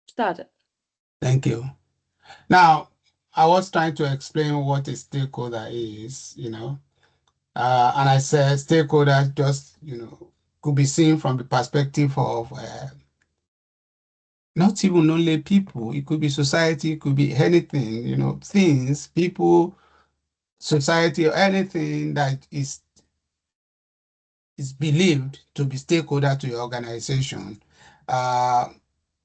Start. Thank you. Now, I was trying to explain what a stakeholder is, and I said stakeholder just, could be seen from the perspective of not even only people, it could be society, it could be anything, things, people, society, or anything that is believed to be stakeholder to your organization uh,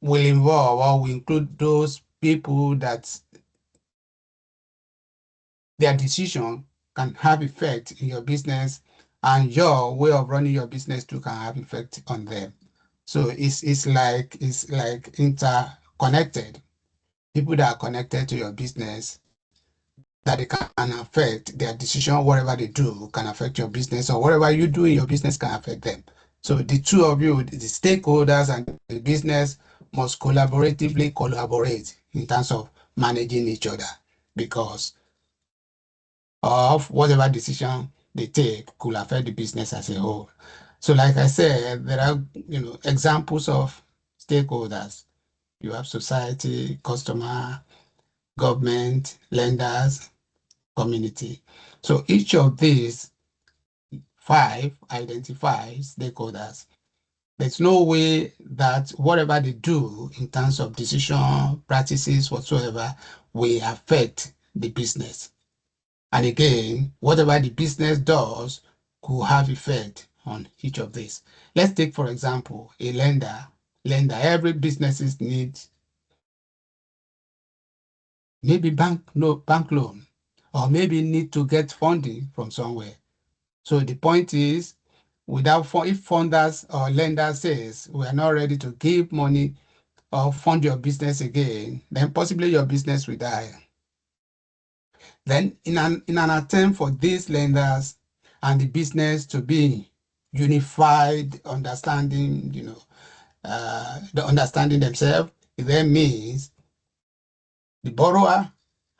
will involve or will include those people that their decision can have effect in your business and your way of running your business too can have effect on them. So it's like interconnected. People that are connected to your business that they can affect their decision, whatever they do can affect your business, or whatever you do in your business can affect them. So the two of you, the stakeholders and the business, must collaboratively collaborate in terms of managing each other because of whatever decision they take could affect the business as a whole. So like I said, there are examples of stakeholders. You have society, customer, government, lenders, community. So each of these five identify stakeholders. There's no way that whatever they do in terms of decision, practices, whatsoever, will affect the business. And again, whatever the business does could have effect on each of these. Let's take, for example, a lender. Every businesses needs maybe bank loan, or maybe need to get funding from somewhere. So the point is, if funders or lenders says we are not ready to give money or fund your business again, then possibly your business will die. Then in an attempt for these lenders and the business to be unified, understanding, the understanding themselves, it then means the borrower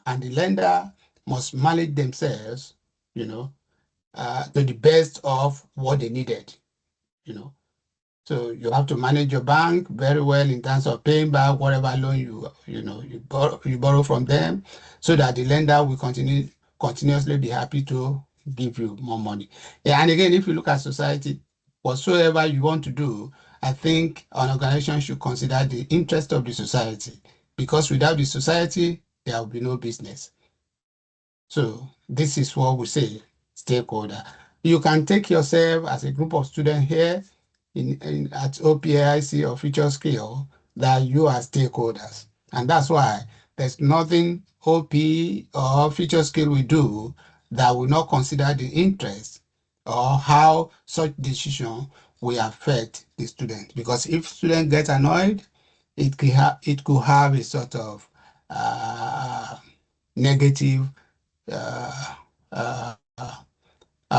and the lender must manage themselves, you know, to the best of what they needed, you know. So you have to manage your bank very well in terms of paying back whatever loan you borrow from them, so that the lender will continuously be happy to give you more money. Yeah, and again, if you look at society, whatsoever you want to do, I think an organization should consider the interest of the society, because without the society, there will be no business. So this is what we say, stakeholder. You can take yourself as a group of students here at OPAIC or Future Skill that you are stakeholders. And that's why there's nothing OP or Future Skill will do that will not consider the interest or how such decision will affect the student. Because if student gets annoyed, it could have a sort of negative uh, uh,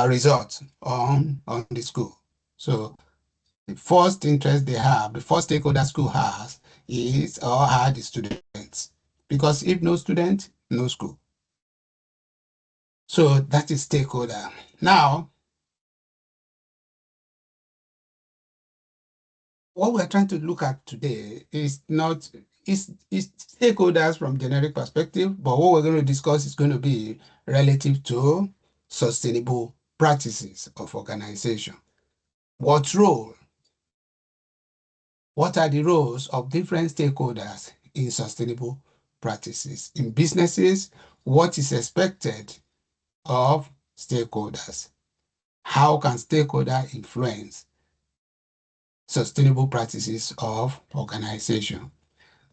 result on the school. So the first interest they have, the first stakeholder school has is or are the students. Because if no student, no school. So that is stakeholder. Now, what we're trying to look at today is not is stakeholders from generic perspective, but what we're going to discuss is going to be relative to sustainable practices of organization. What role What are the roles of different stakeholders in sustainable practices? In businesses, what is expected of stakeholders? How can stakeholder influence sustainable practices of organization?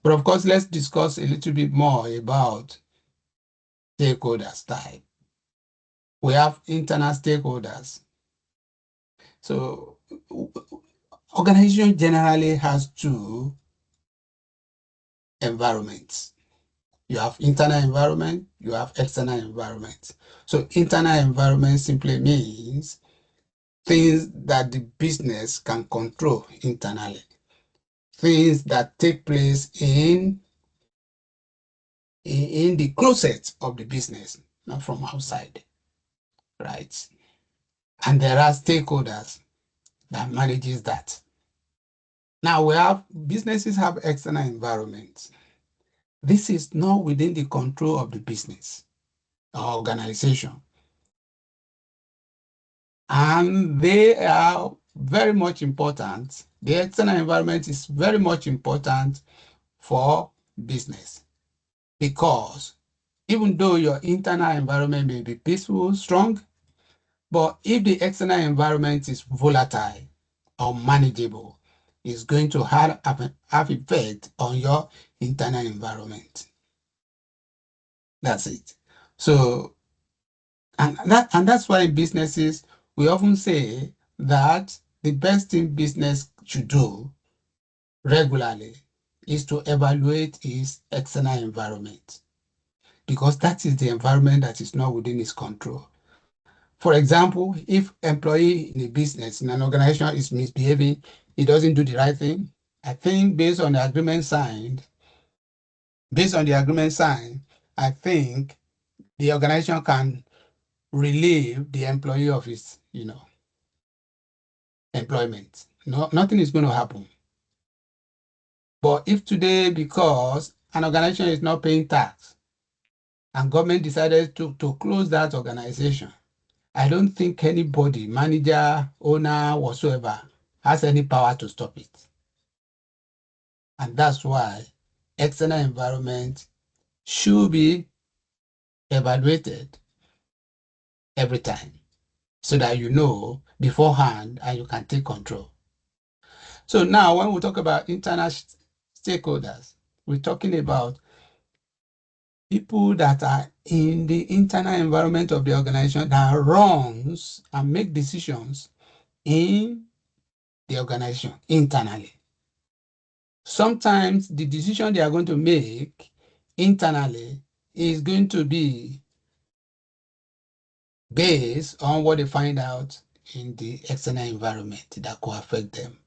But of course, let's discuss a little bit more about stakeholders type. We have internal stakeholders. So organization generally has two environments. You have internal environment, you have external environment. So internal environment simply means things that the business can control internally, things that take place in the closet of the business, not from outside, right? And there are stakeholders that manages that. Now businesses have external environments. This is not within the control of the business or organization. And they are very much important. The external environment is very much important for business because even though your internal environment may be peaceful, strong, but if the external environment is volatile or manageable, it's going to have effect on your internal environment. That's it. So, and that's why in businesses we often say that the best thing business should do regularly is to evaluate its external environment because that is the environment that is not within its control. For example, if employee in a business, in an organization is misbehaving, he doesn't do the right thing, I think based on the agreement signed, I think the organization can relieve the employee of his, employment. No, nothing is going to happen. But if today, because an organization is not paying tax and government decided to close that organization, I don't think anybody, manager, owner, whatsoever, has any power to stop it. And that's why external environment should be evaluated every time so that you know beforehand and you can take control. So now when we talk about internal stakeholders, we're talking about people that are in the internal environment of the organization that runs and make decisions in the organization internally. Sometimes the decision they are going to make internally is going to be based on what they find out in the external environment that could affect them.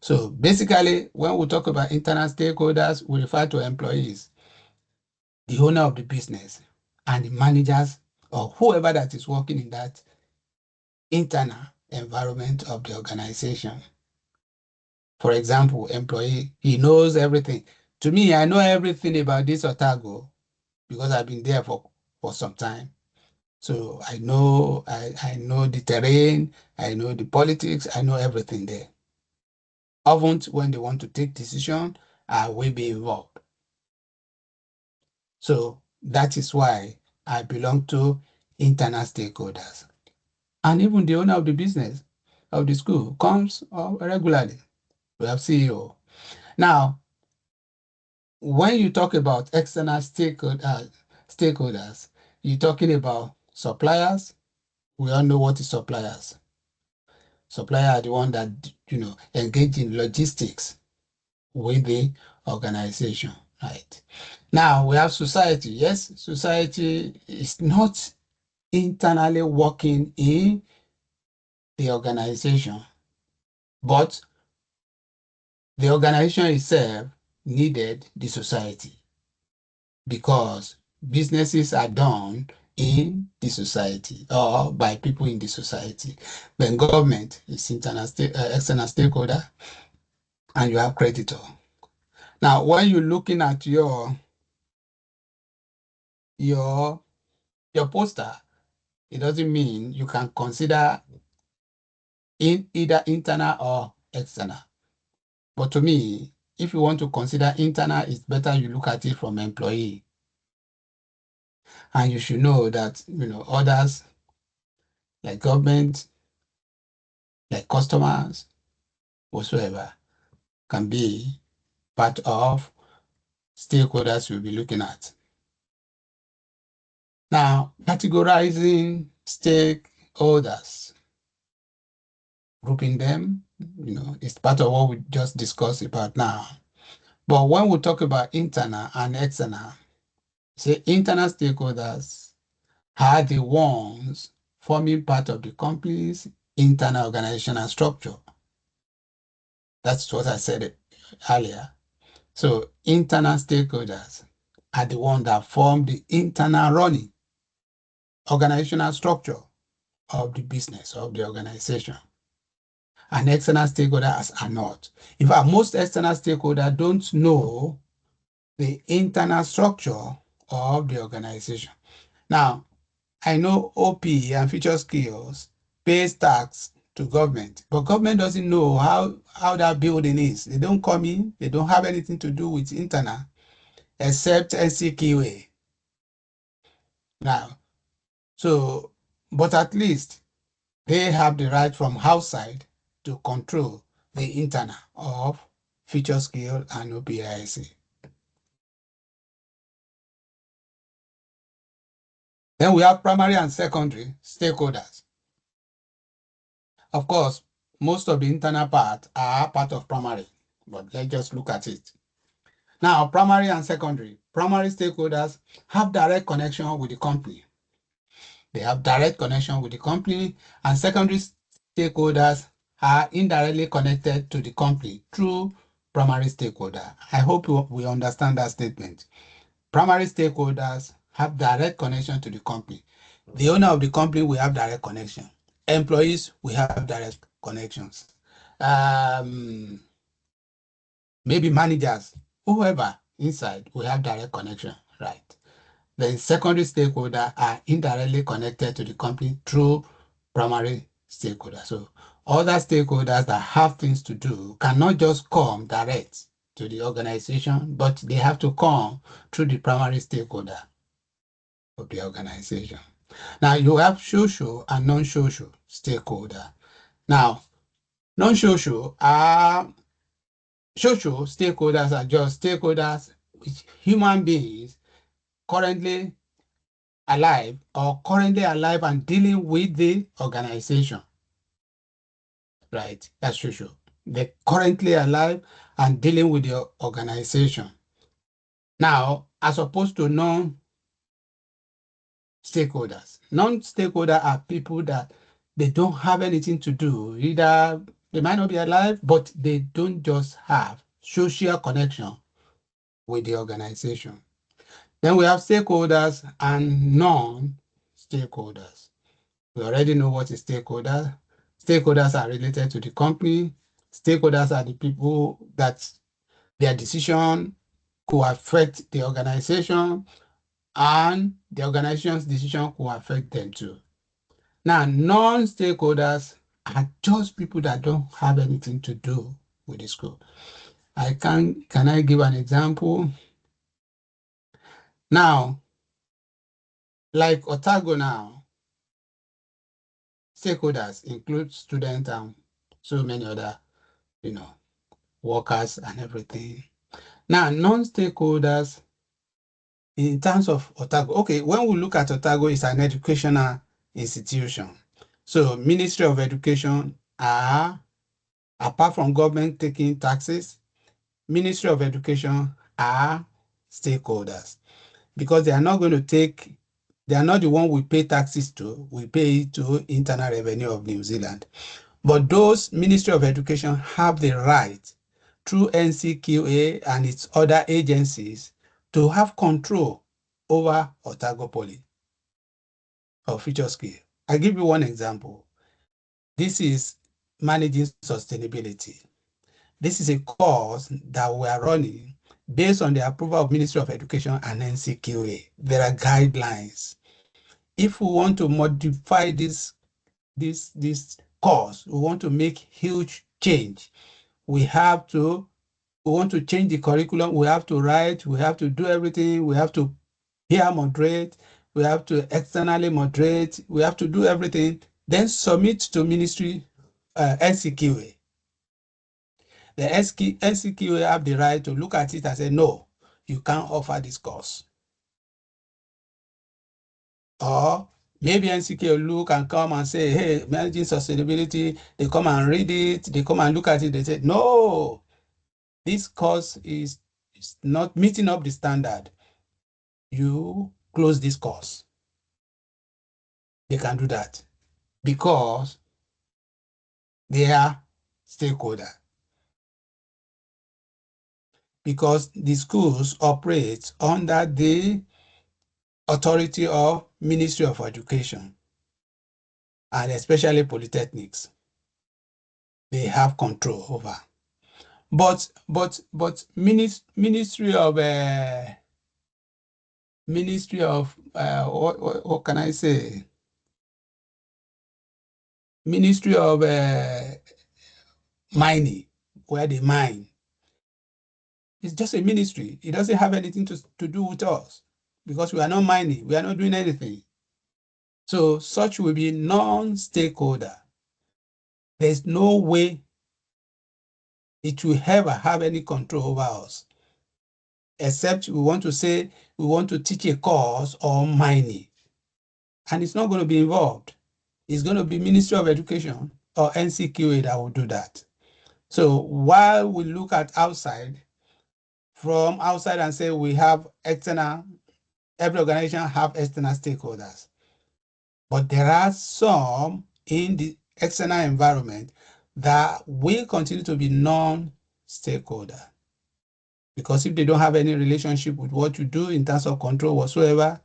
So basically, when we talk about internal stakeholders, we refer to employees, the owner of the business, and the managers or whoever that is working in that internal environment of the organization. For example, employee, he knows everything. To me, I know everything about this Otago because I've been there for some time. So I know the terrain, I know the politics, I know everything there. Often when they want to take decision, I will be involved. So that is why I belong to internal stakeholders. And even the owner of the business, of the school, comes regularly. We have CEO. Now, when you talk about external stakeholders, you're talking about suppliers. We all know what is suppliers. Suppliers are the one that engage in logistics with the organization, right? Now we have society. Yes, society is not internally working in the organization, but the organization itself needed the society because businesses are done in the society or by people in the society. Then government is external stakeholder, and you have creditor. Now, when you're looking at your poster, it doesn't mean you can consider in either internal or external. But to me, if you want to consider internal, it's better you look at it from employee. And you should know that others like government, like customers, whatsoever, can be part of stakeholders you'll be looking at. Now, categorizing stakeholders, grouping them, is part of what we just discussed about now. But when we talk about internal and external, say internal stakeholders are the ones forming part of the company's internal organizational structure. That's what I said earlier. So internal stakeholders are the ones that form the internal running organizational structure of the business, of the organization. and external stakeholders are not. In fact, most external stakeholders don't know the internal structure of the organization. Now, I know OP and future skills pays tax to government, but government doesn't know how that building is. They don't come in, they don't have anything to do with internal except NCQA. Now, so, but at least they have the right from outside to control the internal of future skill and OPIC. Then we have primary and secondary stakeholders. Of course, most of the internal part are part of primary, but let's just look at it. Now, primary and secondary. Primary stakeholders have direct connection with the company. They have direct connection with the company, and secondary stakeholders are indirectly connected to the company through primary stakeholder. I hope we understand that statement. Primary stakeholders have direct connection to the company. The owner of the company will have direct connection. Employees will have direct connections. Maybe managers, whoever inside will have direct connection, right? The secondary stakeholders are indirectly connected to the company through primary stakeholders. So other stakeholders that have things to do cannot just come direct to the organization, but they have to come through the primary stakeholder of the organization. Now you have social and non-social stakeholder. Now, non-social are social stakeholders are just stakeholders which human beings currently alive and dealing with the organization, right? That's social. They're currently alive and dealing with the organization. Now, as opposed to non-stakeholders. Non-stakeholders are people that they don't have anything to do. Either they might not be alive, but they don't just have social connection with the organization. Then we have stakeholders and non-stakeholders. We already know what is stakeholder. Stakeholders are related to the company. Stakeholders are the people that their decision could affect the organization, and the organization's decision could affect them too. Now, non-stakeholders are just people that don't have anything to do with the school. Can I give an example? Now, like Otago now, stakeholders include students and so many other, workers and everything. Now, non-stakeholders in terms of Otago, okay, when we look at Otago, it's an educational institution. So Ministry of Education are, apart from government taking taxes, Ministry of Education are stakeholders because they are not going to take, they are not the one we pay taxes to, we pay to Internal Revenue of New Zealand. But those Ministry of Education have the right through NCQA and its other agencies to have control over Otago Poly or future skill. I give you one example. This is managing sustainability. This is a course that we are running based on the approval of Ministry of Education and NCQA. There are guidelines. If we want to modify this course, we want to make huge change. We want to change the curriculum. We have to write. We have to do everything. We have to peer moderate. We have to externally moderate. We have to do everything. Then submit to Ministry NCQA. The NCQA have the right to look at it and say, no, you can't offer this course. Or maybe NCQA look and come and say, hey, managing sustainability, they come and read it, they come and look at it, they say, no, this course is not meeting up the standard. You close this course. They can do that because they are stakeholder. Because the schools operate under the authority of Ministry of Education and especially polytechnics. they have control over. But Ministry of what can I say? Ministry of Mining, where they mine. It's just a ministry. It doesn't have anything to do with us because we are not mining. We are not doing anything. So such will be non-stakeholder. There's no way it will ever have any control over us, except we want to say we want to teach a course on mining. And it's not going to be involved. It's going to be Ministry of Education or NCQA that will do that. So while we look at from outside and say we have external, every organization have external stakeholders. But there are some in the external environment that will continue to be non-stakeholder. Because if they don't have any relationship with what you do in terms of control whatsoever,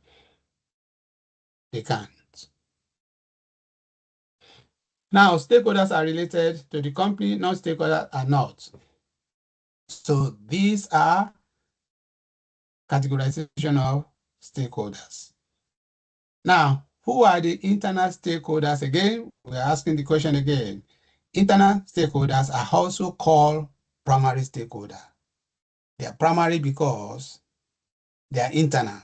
they can't. Now, stakeholders are related to the company, non-stakeholders are not. So these are categorization of stakeholders. Now, who are the internal stakeholders again? We're asking the question again. Internal stakeholders are also called primary stakeholders. They are primary because they are internal,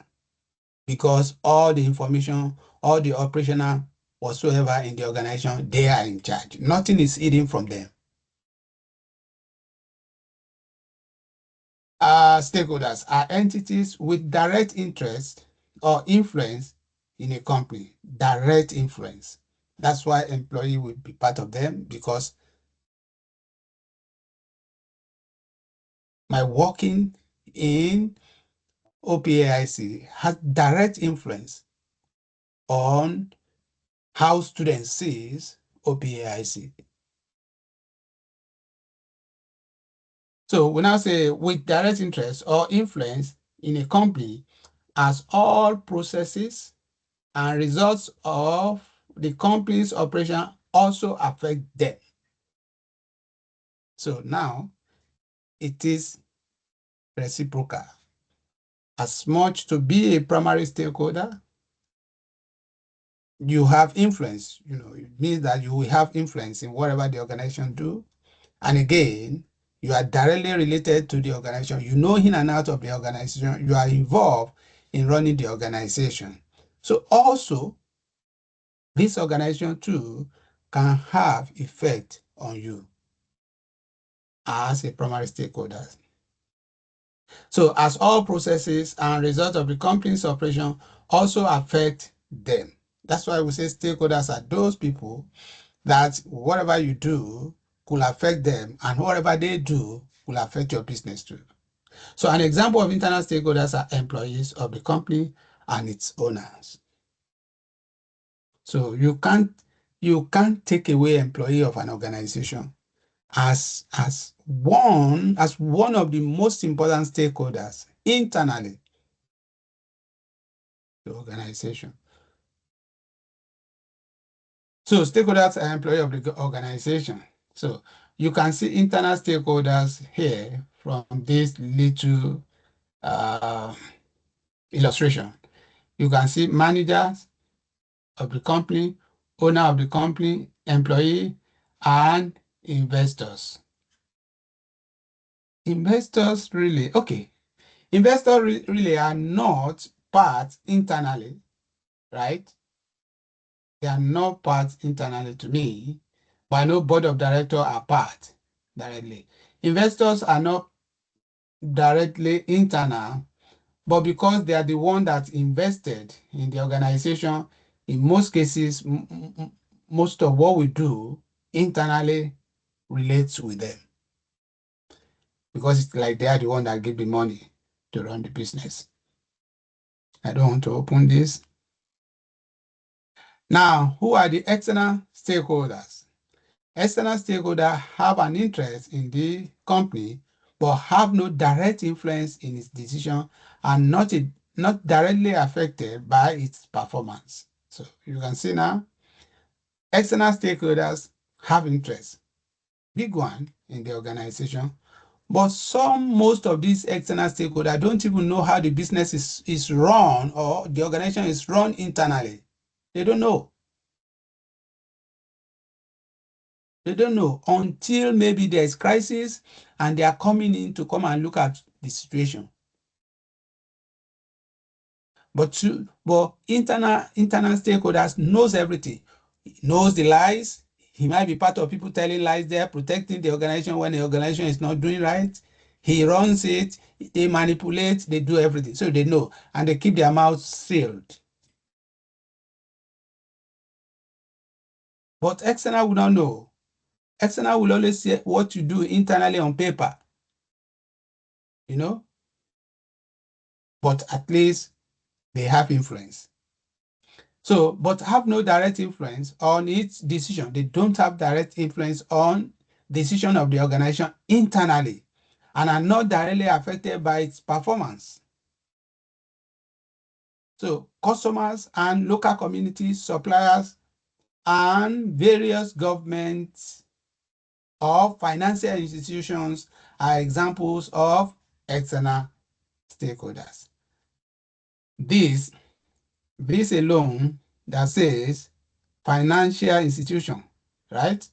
because all the information, all the operational whatsoever in the organization, they are in charge. Nothing is hidden from them. Stakeholders are entities with direct interest or influence in a company. Direct influence. That's why employee will be part of them, because my working in OPAIC has direct influence on how students sees OPAIC. So we now say with direct interest or influence in a company, as all processes and results of the company's operation also affect them. So now it is reciprocal. As much to be a primary stakeholder, you have influence. It means that you will have influence in whatever the organization do. And again, you are directly related to the organization. You know in and out of the organization. You are involved in running the organization. So also, this organization too can have effect on you as a primary stakeholder. So as all processes and results of the company's operation also affect them. That's why we say stakeholders are those people that whatever you do could affect them, and whatever they do will affect your business too. So an example of internal stakeholders are employees of the company and its owners. So you can't take away employee of an organization as one of the most important stakeholders internally to the organization. So stakeholders are employee of the organization. So you can see internal stakeholders here from this little illustration. You can see managers of the company, owner of the company, employee, and investors. Investors really, okay. Investors really are not part internally, right? They are not part internally to me, but I know board of directors are part directly. Investors are not directly internal, but because they are the one that invested in the organization, in most cases, most of what we do internally relates with them, because it's like they are the one that give the money to run the business. I don't want to open this. Now, who are the external stakeholders? External stakeholders have an interest in the company, but have no direct influence in its decision and not directly affected by its performance. So you can see now, external stakeholders have interest, big one in the organization. But most of these external stakeholders don't even know how the business is run or the organization is run internally. They don't know. They don't know until maybe there's crisis and they are coming in to come and look at the situation. But internal stakeholders knows everything. He knows the lies. He might be part of people telling lies there, protecting the organization when the organization is not doing right. He runs it, they manipulate, they do everything. So they know, and they keep their mouths sealed. But external will not know. External will always say what you do internally on paper, you know, but at least they have influence. So, but have no direct influence on its decision. They don't have direct influence on decision of the organization internally and are not directly affected by its performance. So, customers and local communities, suppliers, and various governments or financial institutions are examples of external stakeholders. This alone that says financial institution, right,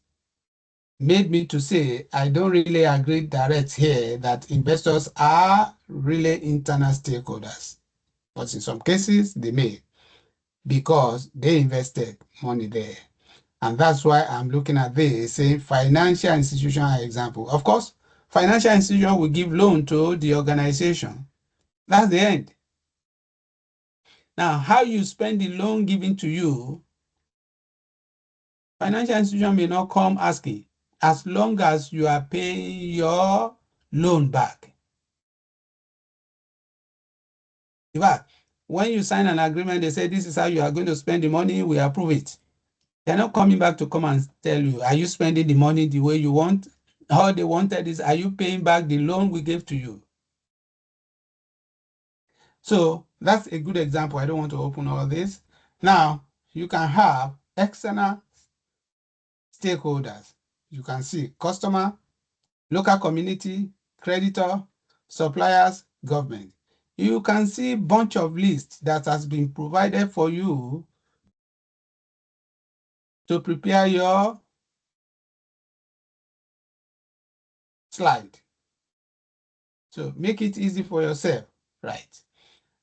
made me to say I don't really agree direct here that investors are really internal stakeholders. But in some cases, they may, because they invested money there. And that's why I'm looking at this, saying financial institution are example. Of course, financial institution will give loan to the organization. That's the end. Now, how you spend the loan given to you, financial institution may not come asking, as long as you are paying your loan back. In fact, when you sign an agreement, they say this is how you are going to spend the money, we approve it. They're not coming back to come and tell you, are you spending the money the way you want? All they wanted is, are you paying back the loan we gave to you? So that's a good example. I don't want to open all this. Now, you can have external stakeholders. You can see customer, local community, creditor, suppliers, government. You can see a bunch of lists that has been provided for you to prepare your slide. So make it easy for yourself, right?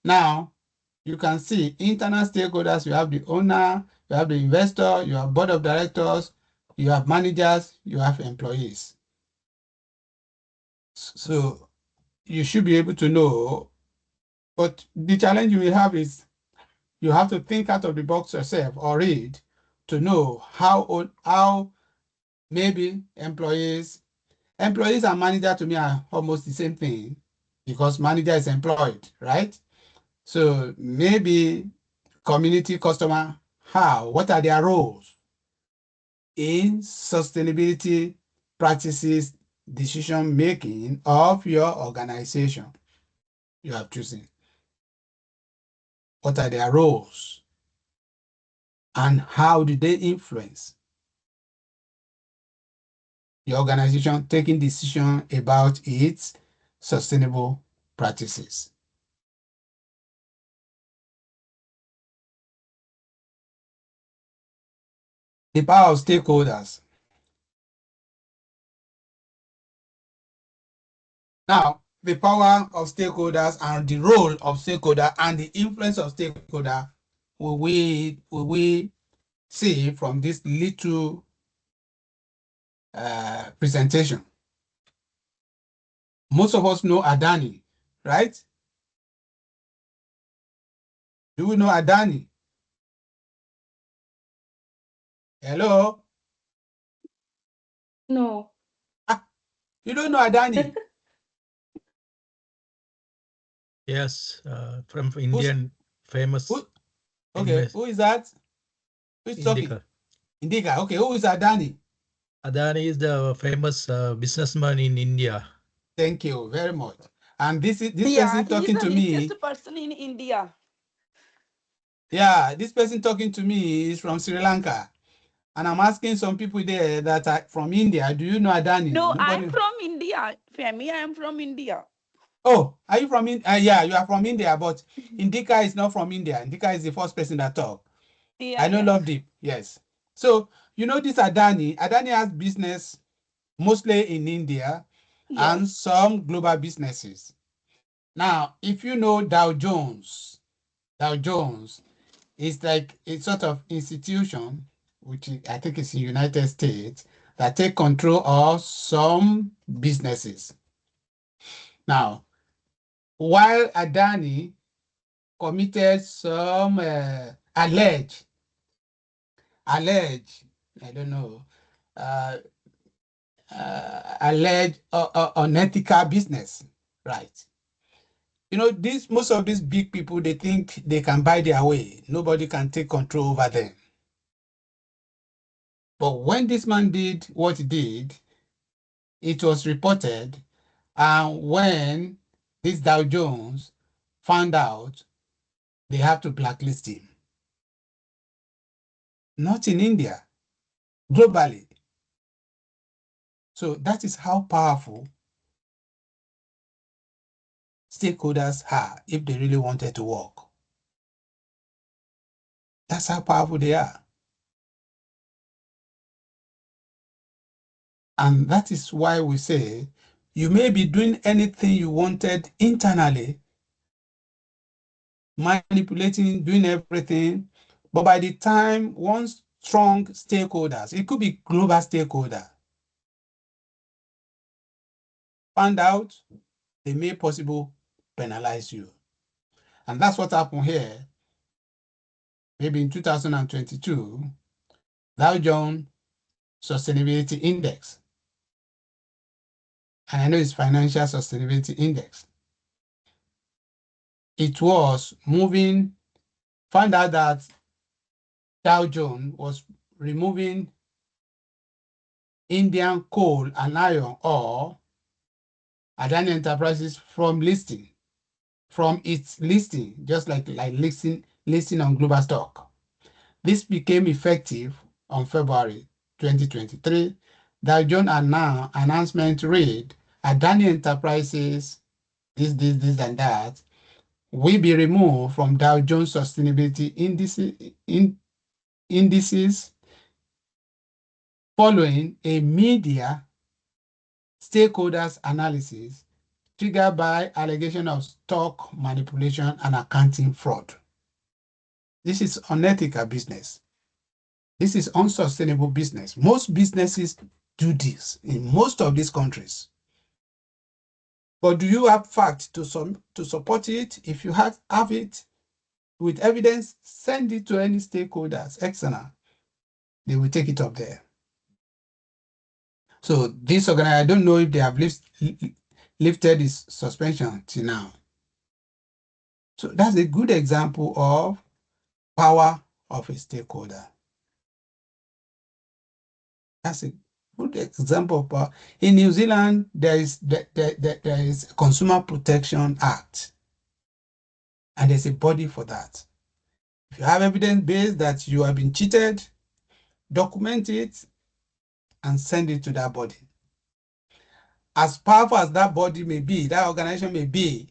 Now, you can see internal stakeholders, you have the owner, you have the investor, you have board of directors, you have managers, you have employees. So you should be able to know, but the challenge you will have is you have to think out of the box yourself or read to know how maybe employees and manager to me are almost the same thing because manager is employed, right? So maybe community customer, what are their roles in sustainability practices, decision making of your organization you have chosen? What are their roles? And how do they influence the organization taking decision about its sustainable practices? The power of stakeholders. Now, the power of stakeholders and the role of stakeholder and the influence of stakeholder will we see from this little presentation. Most of us know Adani, right? Do we know Adani? Hello? No. Ah, you don't know Adani? Yes, from Indian famous Who, okay, who is that? Who's talking? Indica. Indica. Okay, who is Adani? Adani is the famous businessman in India. Thank you very much. And this Yeah, person he is talking the to me. richest person in India. Yeah, this person talking to me is from Sri Lanka. And I'm asking some people there that are from India, do you know Adani? No, I'm Nobody. from India. Femi, I am from India. Oh, are you from India? Yeah, you are from India, but Indika is not from India. Indika is the first person that talk. Yeah, I know yeah. Love Deep, yes. So, this Adani, Adani has business mostly in India and Yes. some global businesses. Now, if you know Dow Jones is like a sort of institution, which I think is in United States, that take control of some businesses. Now, while Adani committed some alleged, I don't know, uh, alleged unethical business, right? This most of these big people, they think they can buy their way. Nobody can take control over them. But when this man did what he did, it was reported, and when this Dow Jones found out, they have to blacklist him. Not in India, globally. So that is how powerful stakeholders are if they really wanted to work. That's how powerful they are. And that is why we say you may be doing anything you wanted internally, manipulating, doing everything, but by the time one strong stakeholders, it could be global stakeholder, found out, they may possible penalize you. And that's what happened here. Maybe in 2022, Dow Jones Sustainability Index, and I know it's Financial Sustainability Index, it was moving, found out that Dow Jones was removing Indian coal and iron ore Adani Enterprises from its listing, just like listing on global stock. This became effective on February 2023. Dow Jones announcement read, Adani Enterprises, this, and that, will be removed from Dow Jones Sustainability indices following a media stakeholders analysis triggered by allegation of stock manipulation and accounting fraud. This is unethical business. This is unsustainable business. Most businesses do this in most of these countries. But do you have facts to support it? If you have it with evidence, send it to any stakeholders, external. They will take it up there. So this organization, I don't know if they have lifted this suspension till now. So that's a good example of power of a stakeholder. That's a good example of power. In New Zealand, there is a Consumer Protection Act, and there's a body for that. If you have evidence based that you have been cheated, document it and send it to that body. As powerful as that body may be, that organization may be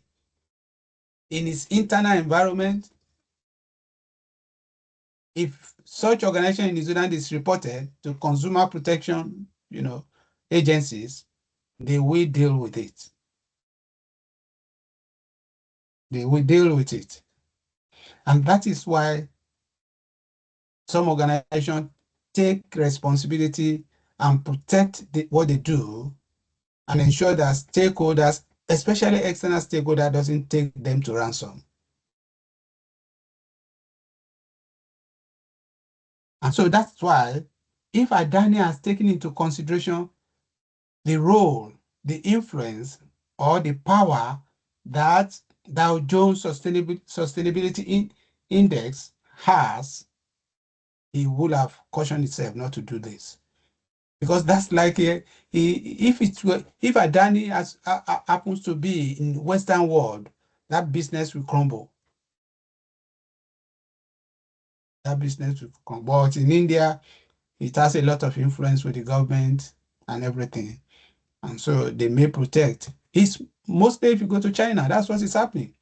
in its internal environment, if such organization in New Zealand is reported to consumer protection, agencies, they will deal with it. They will deal with it. And that is why some organizations take responsibility and protect what they do and ensure that stakeholders, especially external stakeholders, doesn't take them to ransom. And so that's why if Adani has taken into consideration the role, the influence, or the power that Dow Jones Sustainability Index has, he would have cautioned himself not to do this. Because that's like if Adani happens to be in the Western world, that business will crumble. That business will crumble. But in India, It has a lot of influence with the government and everything. And so they may protect. It's mostly if you go to China, that's what is happening.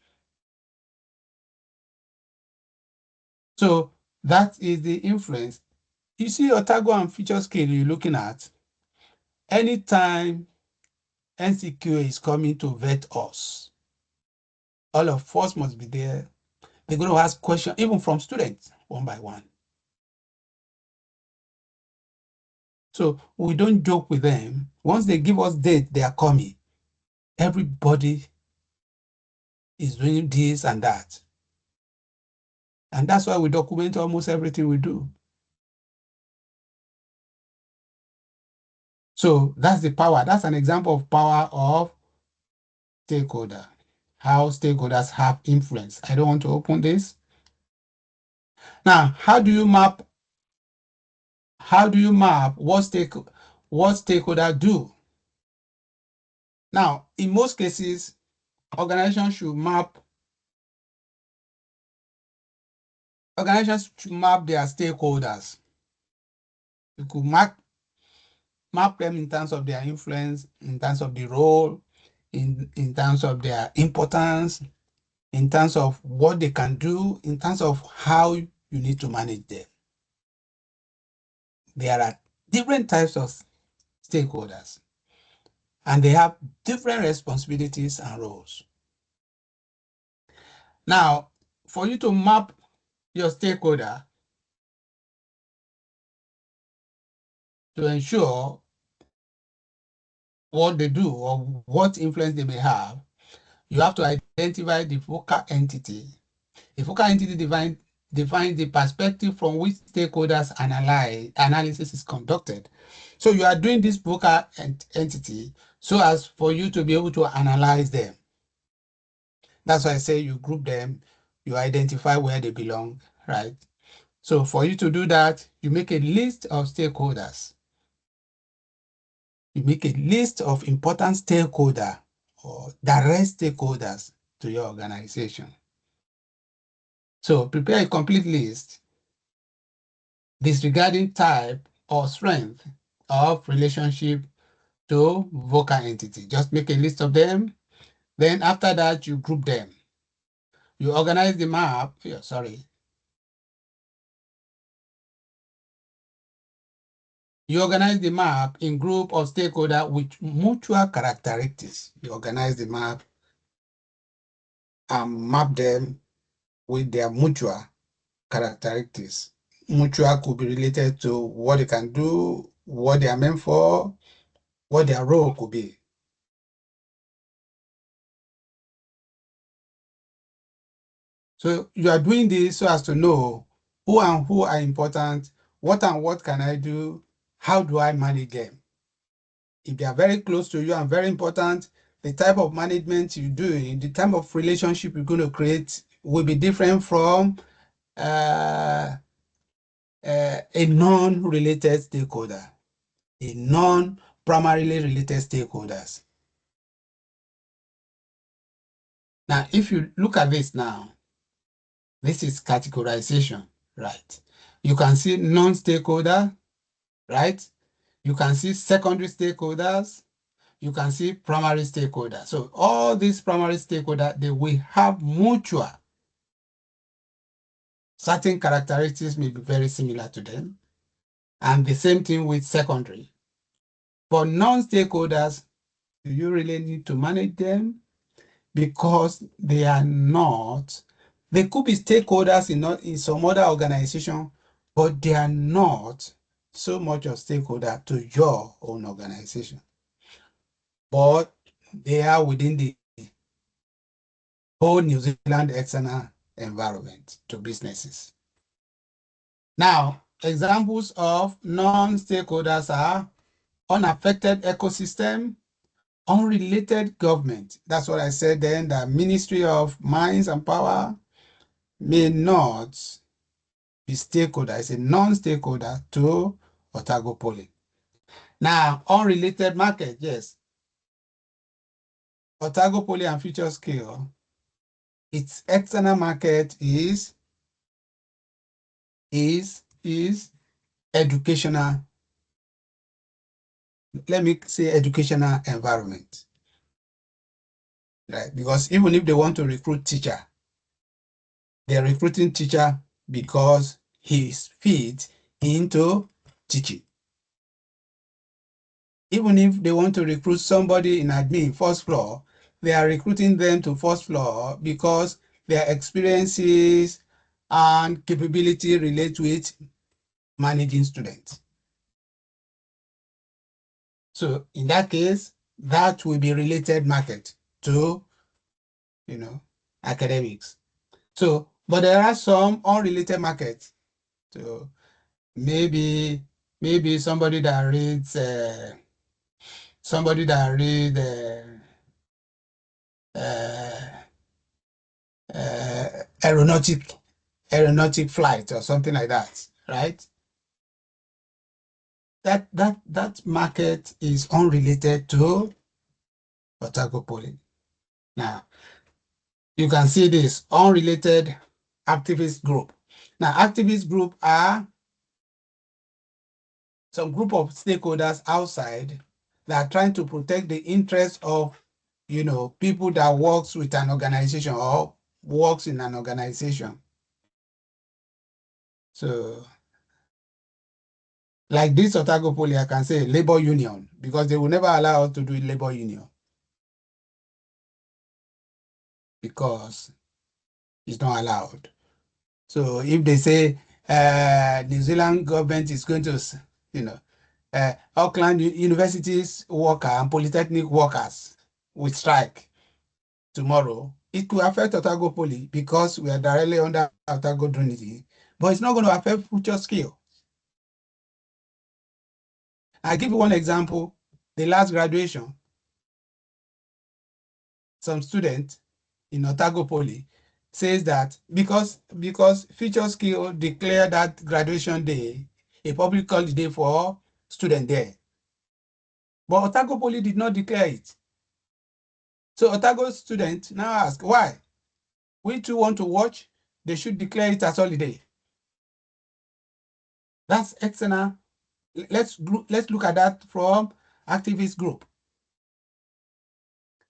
So that is the influence. You see Otago and feature scale you're looking at. Anytime NCQ is coming to vet us, all of us must be there. They're going to ask questions, even from students, one by one. So we don't joke with them. Once they give us date, they are coming. Everybody is doing this and that. And that's why we document almost everything we do. So that's the power. That's an example of power of stakeholder, how stakeholders have influence. I don't want to open this. Now, how do you map what stakeholder do? Now, in most cases, organizations should map their stakeholders. You could map them in terms of their influence, in terms of the role, in terms of their importance, in terms of what they can do, in terms of how you need to manage them. There are different types of stakeholders, and they have different responsibilities and roles. Now, for you to map your stakeholder to ensure what they do or what influence they may have, you have to identify the focal entity. The focal entity defines the perspective from which stakeholders analysis is conducted. So you are doing this focal entity so as for you to be able to analyze them. That's why I say you group them, you identify where they belong, right? So for you to do that, you make a list of stakeholders. You make a list of important stakeholders or direct stakeholders to your organization. So prepare a complete list disregarding type or strength of relationship to vocal entity. Just make a list of them. Then after that, you group them. You organize the map. You organize the map in group of stakeholders with mutual characteristics. You organize the map and map them with their mutual characteristics. Mutual could be related to what they can do, what they are meant for, what their role could be. So you are doing this so as to know who and who are important, what and what can I do, how do I manage them? If they are very close to you and very important, the type of management you do, the type of relationship you're going to create will be different from a non-related stakeholder, a non-primarily related stakeholders. Now, if you look at this now, this is categorization, right? You can see non-stakeholder, right? You can see secondary stakeholders. You can see primary stakeholders. So all these primary stakeholders, they will have mutual. Certain characteristics may be very similar to them. And the same thing with secondary. For non-stakeholders, do you really need to manage them? Because they are not, they could be stakeholders in some other organization, but they are not so much of stakeholder to your own organization. But they are within the whole New Zealand external environment to businesses. Now, examples of non-stakeholders are unaffected ecosystem, unrelated government. That's what I said then, the Ministry of Mines and Power may not be stakeholder, it's a non-stakeholder to Otago Poly. Now, unrelated market, yes. Otago Poly and Future Scale, its external market is educational, let me say educational environment, right? Because even if they want to recruit teacher, they're recruiting teacher because he's fit into teaching. Even if they want to recruit somebody in admin, first floor, they are recruiting them to first floor because their experiences and capability relate with managing students. So in that case, that will be related market to, academics. So, but there are some unrelated markets. So maybe somebody that reads uh, aeronautic flight or something like that, right? That market is unrelated to Otago Poly. Now you can see this unrelated activist group. Now activist group are some group of stakeholders outside that are trying to protect the interests of people that works with an organization or works in an organization. So like this Otago Poly, I can say labor union because they will never allow us to do labor union because it's not allowed. So if they say New Zealand government is going to, Auckland universities worker and polytechnic workers will strike tomorrow, it will affect Otago Poly because we are directly under Otago Trinity, but it's not going to affect future skill. I give you one example. The last graduation, some student in Otago Poly says that because future skill declared that graduation day a public holiday for student there, but Otago Poly did not declare it. So Otago student now ask why we too want to watch, they should declare it as holiday. That's external. Let's look at that from activist group.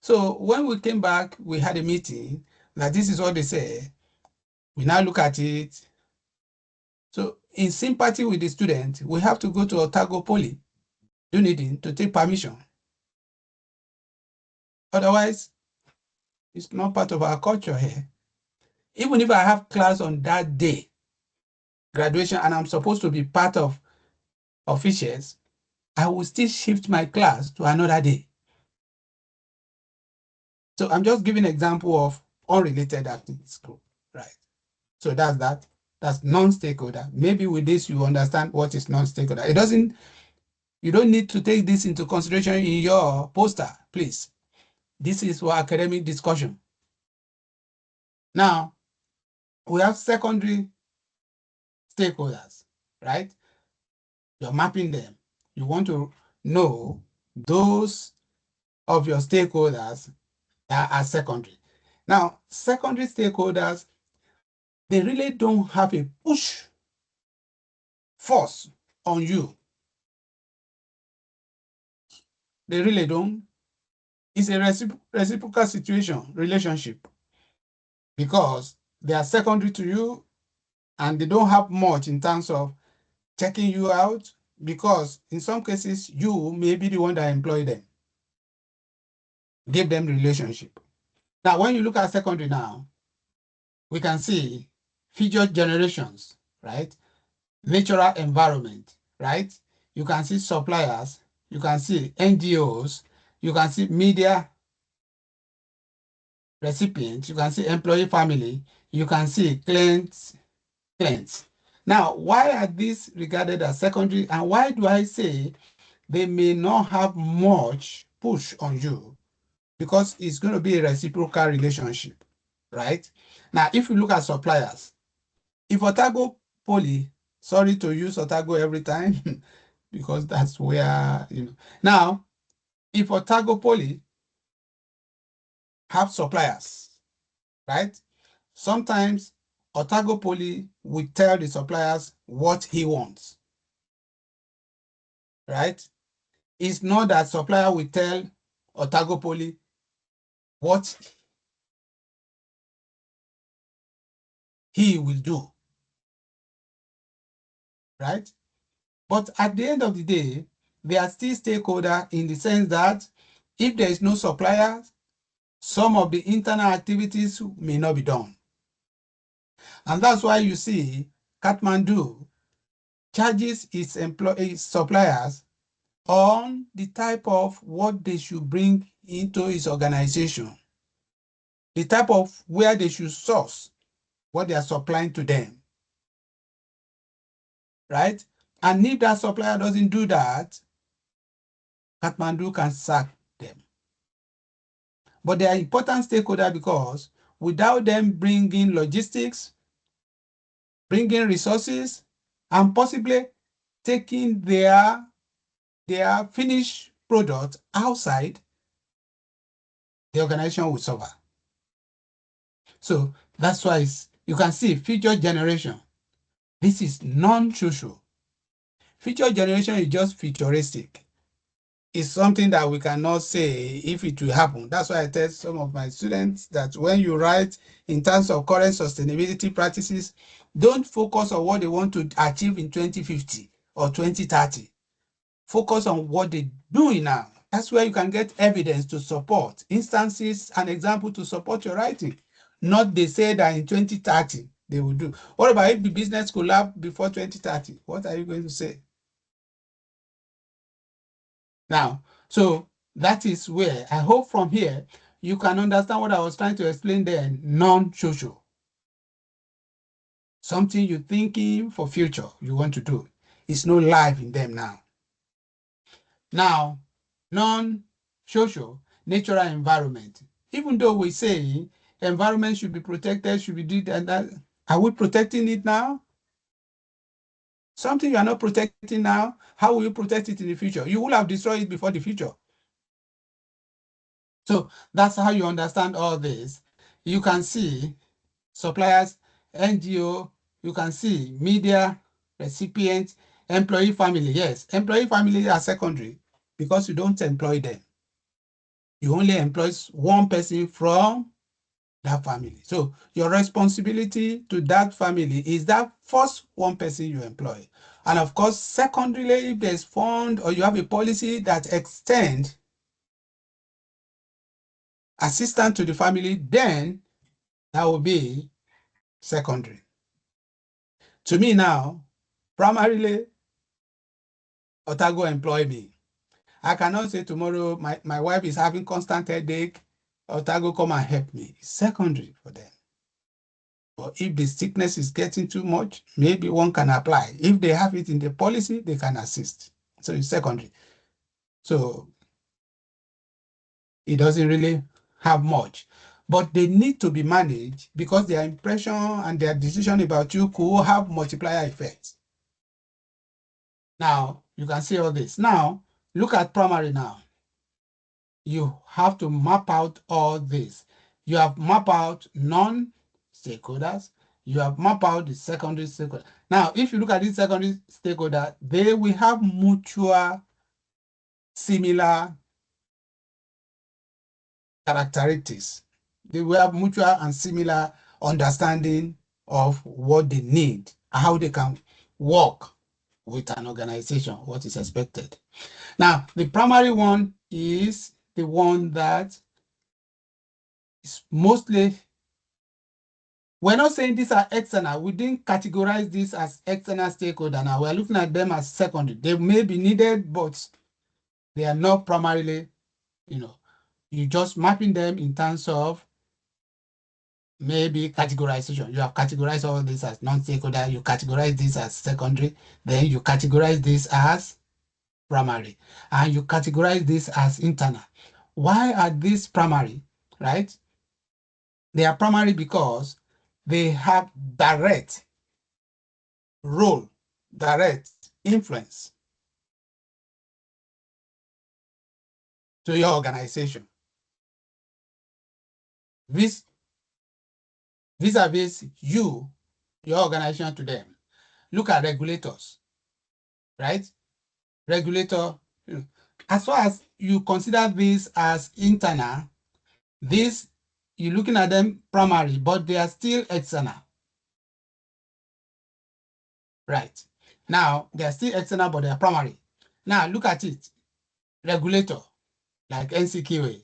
So when we came back, we had a meeting that this is what they say. We now look at it. So in sympathy with the student, we have to go to Otago Poly, Dunedin, to take permission. Otherwise, it's not part of our culture here. Even if I have class on that day, graduation, and I'm supposed to be part of officials, I will still shift my class to another day. So I'm just giving an example of unrelated activities group, right? So that's that. That's non-stakeholder. Maybe with this you understand what is non-stakeholder. You don't need to take this into consideration in your poster, please. This is for academic discussion. Now, we have secondary stakeholders, right? You're mapping them. You want to know those of your stakeholders that are secondary. Now, secondary stakeholders, they really don't have a push force on you. They really don't. It's a reciprocal relationship, because they are secondary to you and they don't have much in terms of checking you out, because in some cases you may be the one that employ them, give them relationship. Now, when you look at secondary now, we can see future generations, right? Natural environment, right? You can see suppliers, you can see NGOs, you can see media recipients, you can see employee family, you can see clients. Now, why are these regarded as secondary, and why do I say they may not have much push on you? Because it's going to be a reciprocal relationship, right? Now, if you look at suppliers, if Otago Poly, sorry to use Otago every time, because that's where, Now, if Otago Poly have suppliers, right? Sometimes Otago Poly will tell the suppliers what he wants. right? It's not that supplier will tell Otago Poly what he will do, right? But at the end of the day, they are still stakeholder in the sense that if there is no supplier, some of the internal activities may not be done. And that's why you see Kathmandu charges its suppliers on the type of what they should bring into its organization, the type of where they should source what they are supplying to them, right? And if that supplier doesn't do that, Kathmandu can sack them. But they are important stakeholders because without them bringing logistics, bringing resources, and possibly taking their finished product outside, the organization will suffer. So that's why you can see future generation. This is non-social. Future generation is just futuristic. It's something that we cannot say if it will happen. That's why I tell some of my students that when you write in terms of current sustainability practices, don't focus on what they want to achieve in 2050 or 2030. Focus on what they're doing now. That's where you can get evidence to support, instances and examples to support your writing. Not they say that in 2030 they will do. What about if the business collapse before 2030? What are you going to say? Now, so that is where I hope from here you can understand what I was trying to explain there, non-social. Something you're thinking for future you want to do. It's no life in them now. Now, non-social, natural environment. Even though we say environment should be protected, should be did and that, are we protecting it now? Something you are not protecting now, how will you protect it in the future? You will have destroyed it before the future. So that's how you understand all this. You can see suppliers, NGO, you can see media, recipients, employee family. Yes, employee family are secondary because you don't employ them. You only employ one person from that family. So your responsibility to that family is that first one person you employ. And of course, secondarily, if there's fund or you have a policy that extend assistance to the family, then that will be secondary. To me now, primarily, Otago employ me. I cannot say tomorrow my wife is having constant headache, Otago come and help me. It's secondary for them. But if the sickness is getting too much, maybe one can apply. If they have it in the policy, they can assist. So it's secondary. So it doesn't really have much. But they need to be managed because their impression and their decision about you could have multiplier effects. Now, you can see all this. Now, look at primary now. You have to map out all this. You have mapped out non-stakeholders. You have mapped out the secondary stakeholder. Now, if you look at this secondary stakeholder, they will have mutual similar characteristics. They will have mutual and similar understanding of what they need, how they can work with an organization, what is expected. Now, the primary one is the one that is mostly, we're not saying these are external. We didn't categorize this as external stakeholder. Now we're looking at them as secondary. They may be needed, but they are not primarily, you just mapping them in terms of maybe categorization. You have categorized all this as non-stakeholder. You categorize this as secondary. Then you categorize this as primary. And you categorize this as internal. Why are these primary, right? They are primary because they have direct role, direct influence to your organization. Vis vis you, your organization to them. Look at regulators, right? regulator. As far as you consider this as internal, this you're looking at them primary, but they are still external. Right. Now, they are still external, but they are primary. Now, look at it. Regulator, like NCQA,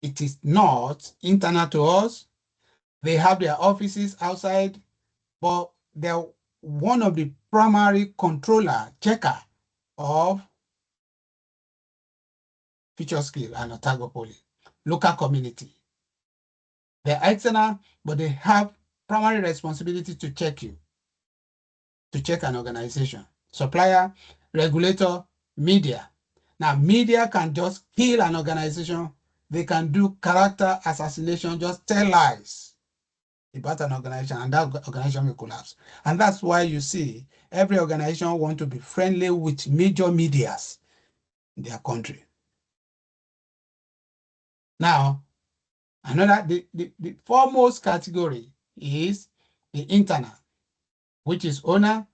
it is not internal to us. They have their offices outside, but they're one of the primary controller, checker of future skill and Otago Poly, local community. They're external, but they have primary responsibility to check you, to check an organization. Supplier, regulator, media. Now, media can just kill an organization. They can do character assassination, just tell lies about an organization, and that organization will collapse. And that's why you see every organization want to be friendly with major medias in their country. Now, the foremost category is the internal, which is owner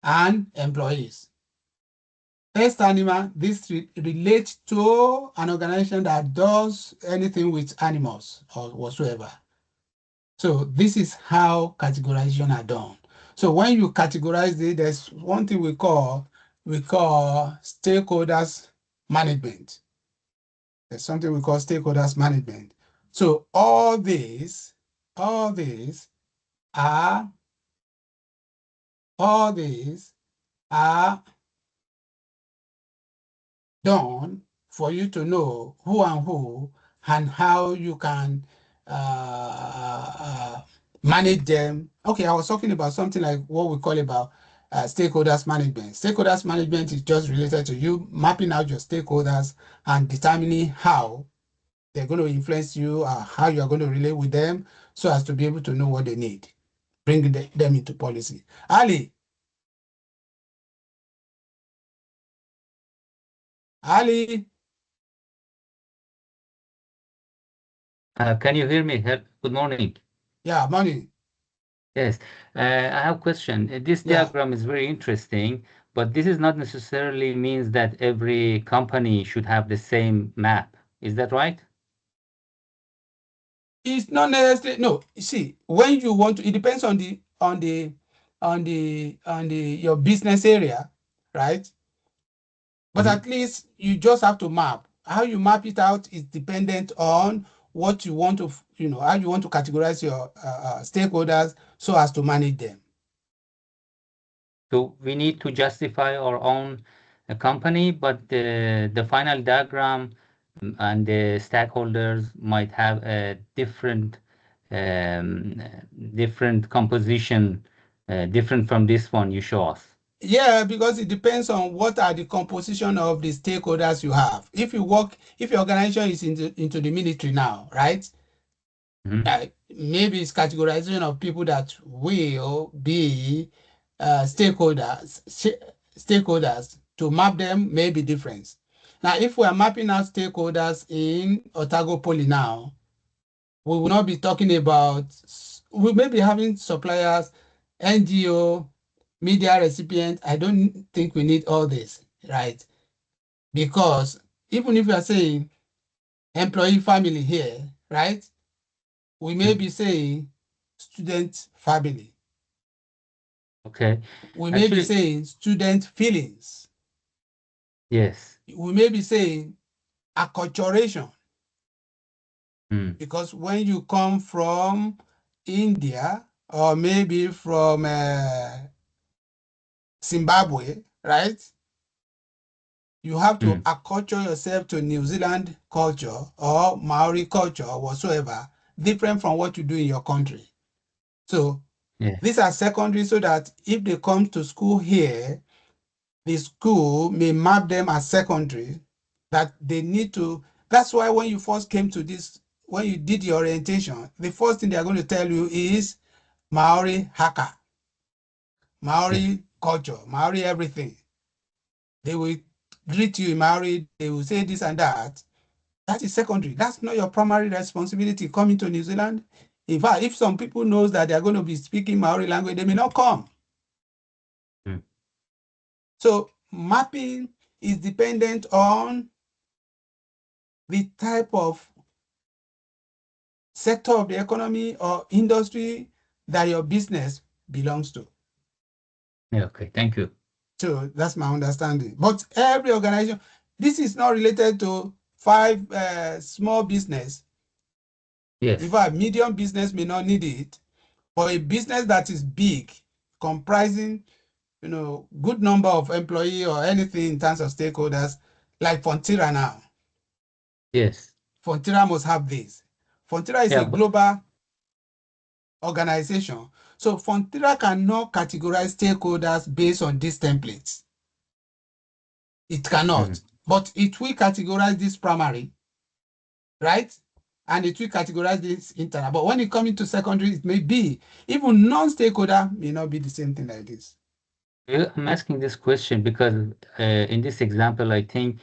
and employees. First animal, this relates to an organization that does anything with animals or whatsoever. So this is how categorization are done. So when you categorize it, there's one thing we call stakeholders management. There's something we call stakeholders management. So all these are done for you to know who and how you can manage them. Okay, I was talking about something like what we call about stakeholders management. Stakeholders management is just related to you mapping out your stakeholders and determining how they're going to influence you, how you're going to relate with them so as to be able to know what they need, bring them into policy. Ali, Can you hear me? Good morning. yeah, money, Yes, I have a question. This yeah. diagram is very interesting, but this is not necessarily means that every company should have the same map. Is that right? It's not necessarily no. You see, when you want to, it depends on your business area, right? But Mhm. at least you just have to map. How you map it out is dependent on what you want to, how you want to categorize your stakeholders so as to manage them. So we need to justify our own company, but the final diagram and the stakeholders might have a um, different composition, different from this one you show us. Yeah, because it depends on what are the composition of the stakeholders you have. If your organization is into the military now, right? Mhm. Maybe it's categorization of people that will be stakeholders to map them may be different. Now, if we are mapping out stakeholders in Otago Poly now, we will not be talking about, we may be having suppliers, NGO, media recipients. I don't think we need all this, right? Because even if you are saying employee family here, right? We may Mhm. be saying student family. Okay. We may be Actually, saying student feelings. yes. We may be saying acculturation, Mm. because when you come from India or maybe from Zimbabwe, right? You have to Mm. acculture yourself to New Zealand culture or Maori culture or whatsoever, different from what you do in your country. So Yeah. these are secondary so that if they come to school here, the school may map them as secondary, that they need to. That's why when you first came to this, when you did your orientation, the first thing they're going to tell you is Maori haka, Yeah. Maori culture, Maori everything. They will greet you in Maori, they will say this and that. That is secondary. That's not your primary responsibility coming to New Zealand. In fact, if some people knows that they are going to be speaking Maori language, they may not come. Mm. So mapping is dependent on the type of sector of the economy or industry that your business belongs to. Yeah, okay, thank you. So that's my understanding. But every organization, this is not related to 5 small business. Yes. In fact, medium business may not need it, but a business that is big, comprising, good number of employee or anything in terms of stakeholders, like Fontira now. Yes. Fontira must have this. Fontira is Yeah, a global organization. So Fontira cannot categorize stakeholders based on these templates. It cannot, but it will categorize this primary, right? And it will categorize this internal. But when it comes into secondary, it may be, even non-stakeholder may not be the same thing like this. Yeah, I'm asking this question because in this example, I think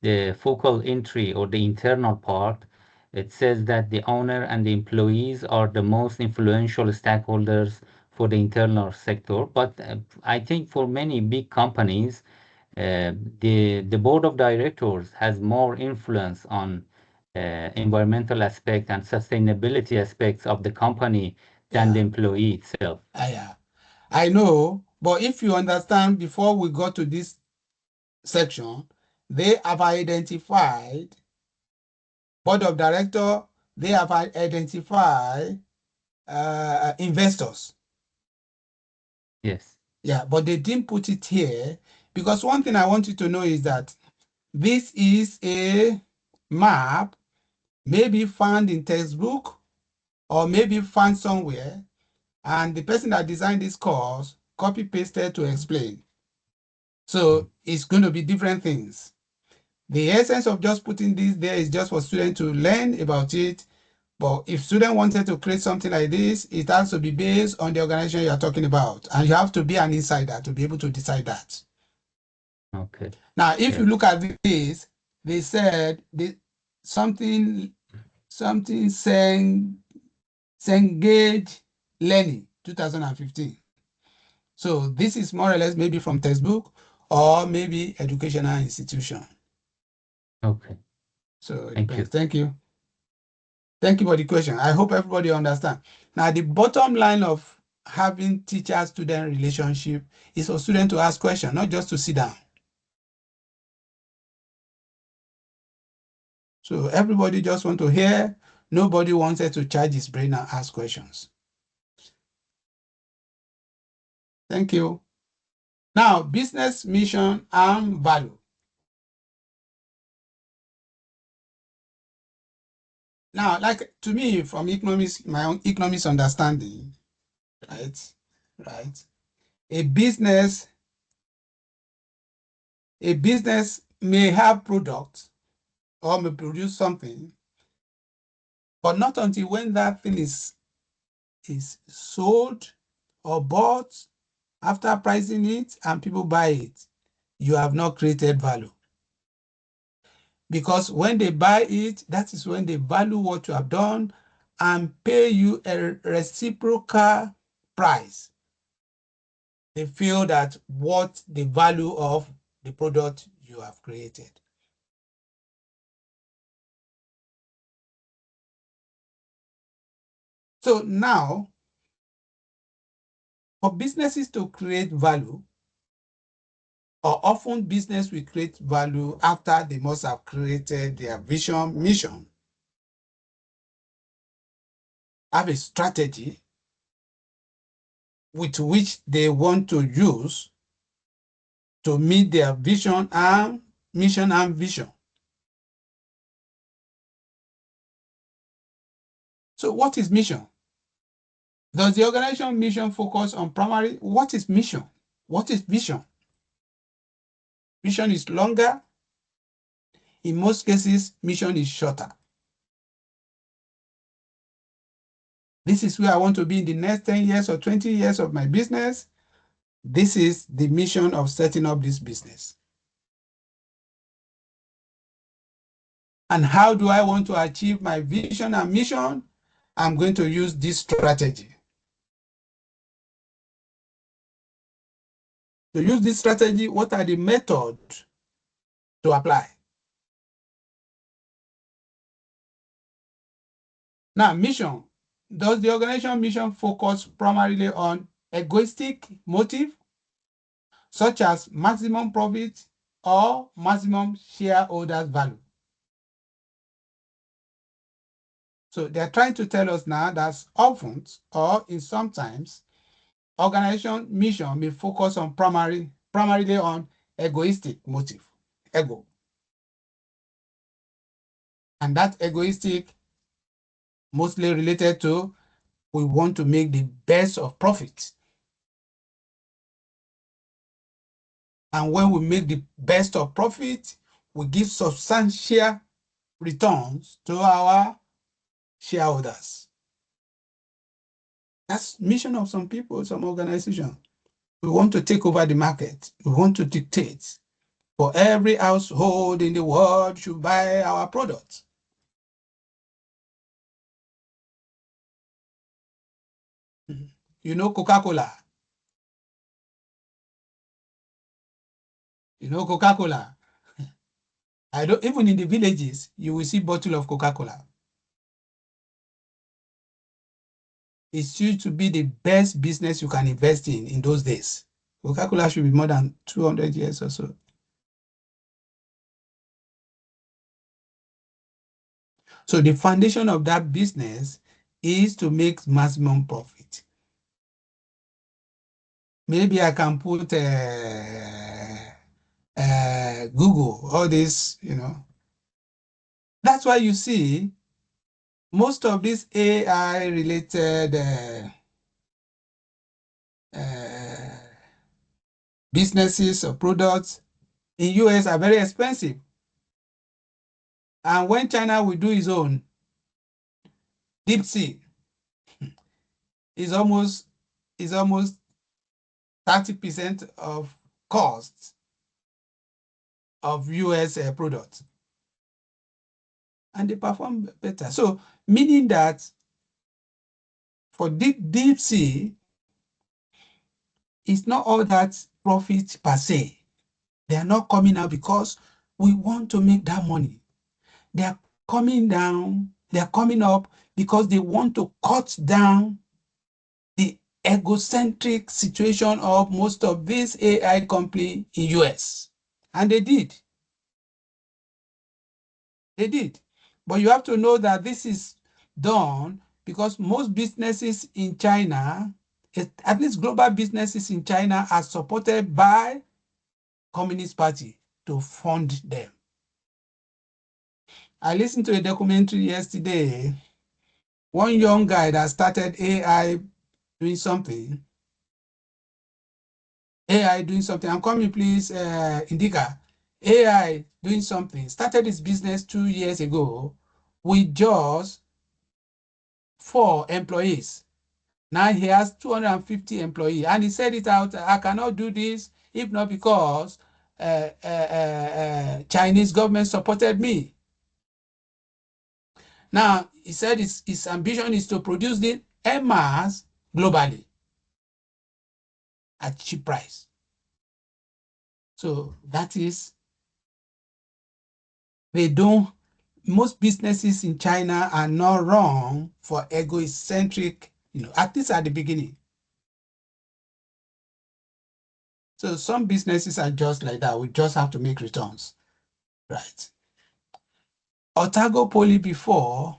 the focal entry or the internal part, it says that the owner and the employees are the most influential stakeholders for the internal sector. But I think for many big companies, the board of directors has more influence on environmental aspect and sustainability aspects of the company than the employee itself. I know, but if you understand, before we got to this section, they have identified board of director, they have identified investors. Yes. Yeah, but they didn't put it here because one thing I want you to know is that this is a map, maybe found in textbook or maybe found somewhere, and the person that designed this course copy pasted to explain. So it's going to be different things. The essence of just putting this there is just for students to learn about it. But if student wanted to create something like this, it has to be based on the organization you are talking about. And you have to be an insider to be able to decide that. Okay. Now, if Yeah. you look at this, they said something saying Cengage Learning 2015. So this is more or less maybe from textbook or maybe educational institution. Okay. So it Thank you. depends. Thank you. Thank you for the question. I hope everybody understand. Now, the bottom line of having teacher-student relationship is for students to ask questions, not just to sit down. So everybody just want to hear. Nobody wanted to charge his brain and ask questions. Thank you. Now, business mission and value. Now, like to me, from economics, my own economics understanding, right? A business may have products or may produce something, but not until when that thing is sold or bought, after pricing it and people buy it, you have not created value. Because when they buy it, that is when they value what you have done and pay you a reciprocal price. They feel that what the value of the product you have created. So now, for businesses to create value, or often business will create value after they must have created their vision, mission, have a strategy with which they want to use to meet their vision and mission and vision. So what is mission? Does the organization mission focus on primary? What is mission? What is vision? Mission is longer. In most cases, mission is shorter. This is where I want to be in the next 10 years or 20 years of my business. This is the mission of setting up this business. And how do I want to achieve my vision and mission? I'm going to use this strategy. To use this strategy, what are the methods to apply? Now, mission. Does the organization mission focus primarily on egoistic motive, such as maximum profit or maximum shareholders value? So they're trying to tell us now that often or in sometimes organization mission may focus on primarily on egoistic motive, ego. And that egoistic mostly related to we want to make the best of profit. And when we make the best of profit, we give substantial returns to our shareholders. That's mission of some people, some organizations. We want to take over the market. We want to dictate. For every household in the world should buy our products. You know Coca-Cola. You know Coca-Cola. I don't even in the villages, you will see bottle of Coca-Cola. It used to be the best business you can invest in those days. Coca-Cola should be more than 200 years or so. So the foundation of that business is to make maximum profit. Maybe I can put Google, all this, you know. That's why you see most of these AI related businesses or products in US are very expensive. And when China will do its own, deep sea is almost 30% of cost of US products. And they perform better. So meaning that for deep sea, it's not all that profit per se. They are not coming out because we want to make that money. They are coming down, they are coming up because they want to cut down the egocentric situation of most of these AI companies in US. And they did. They did. But you have to know that this is done because most businesses in China, at least global businesses in China, are supported by Communist Party to fund them. I listened to a documentary yesterday. One young guy that started AI doing something. I'm coming, please, Indica. AI doing something. Started his business 2 years ago with just 4 employees. Now he has 250 employees. And he said it out, I cannot do this if not because Chinese government supported me. Now, he said his ambition is to produce the MRs globally at cheap price. So that is, most businesses in China are not wrong for egocentric, at least at the beginning. So some businesses are just like that. We just have to make returns, right? Otago Poly before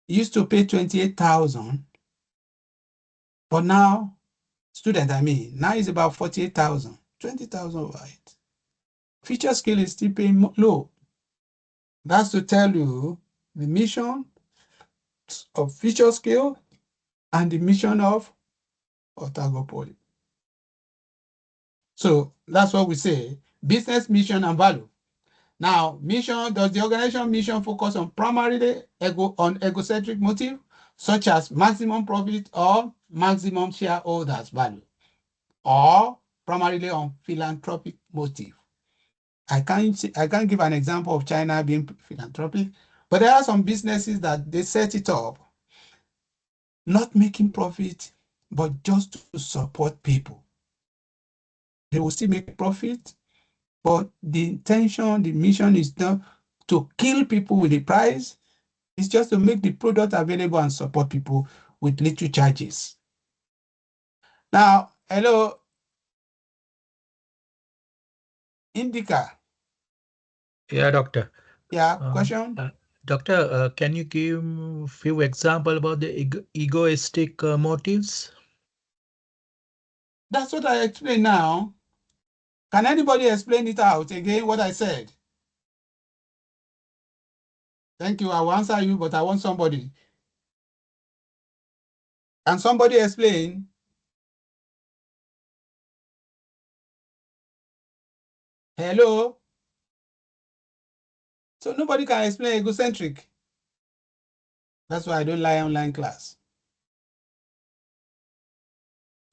used to pay 28,000, but now, now it's about 48,000, 20,000 right? Feature scale is still paying low. That's to tell you the mission of feature scale and the mission of Otago Poly. So that's what we say, business mission and value. Now, mission, does the organization mission focus on primarily egocentric motive, such as maximum profit or maximum shareholders value, or primarily on philanthropic motive? I can't give an example of China being philanthropic, but there are some businesses that they set it up, not making profit, but just to support people. They will still make profit, but the intention, the mission is not to kill people with the price. It's just to make the product available and support people with little charges. Now, hello, Indica. Yeah, doctor. Yeah, Um, question? Doctor, can you give a few examples about the egoistic motives? That's what I explained now. Can anybody explain it out again, what I said? Thank you. I will answer you, but I want somebody. Can somebody explain? Hello? So nobody can explain egocentric. That's why I don't like online class.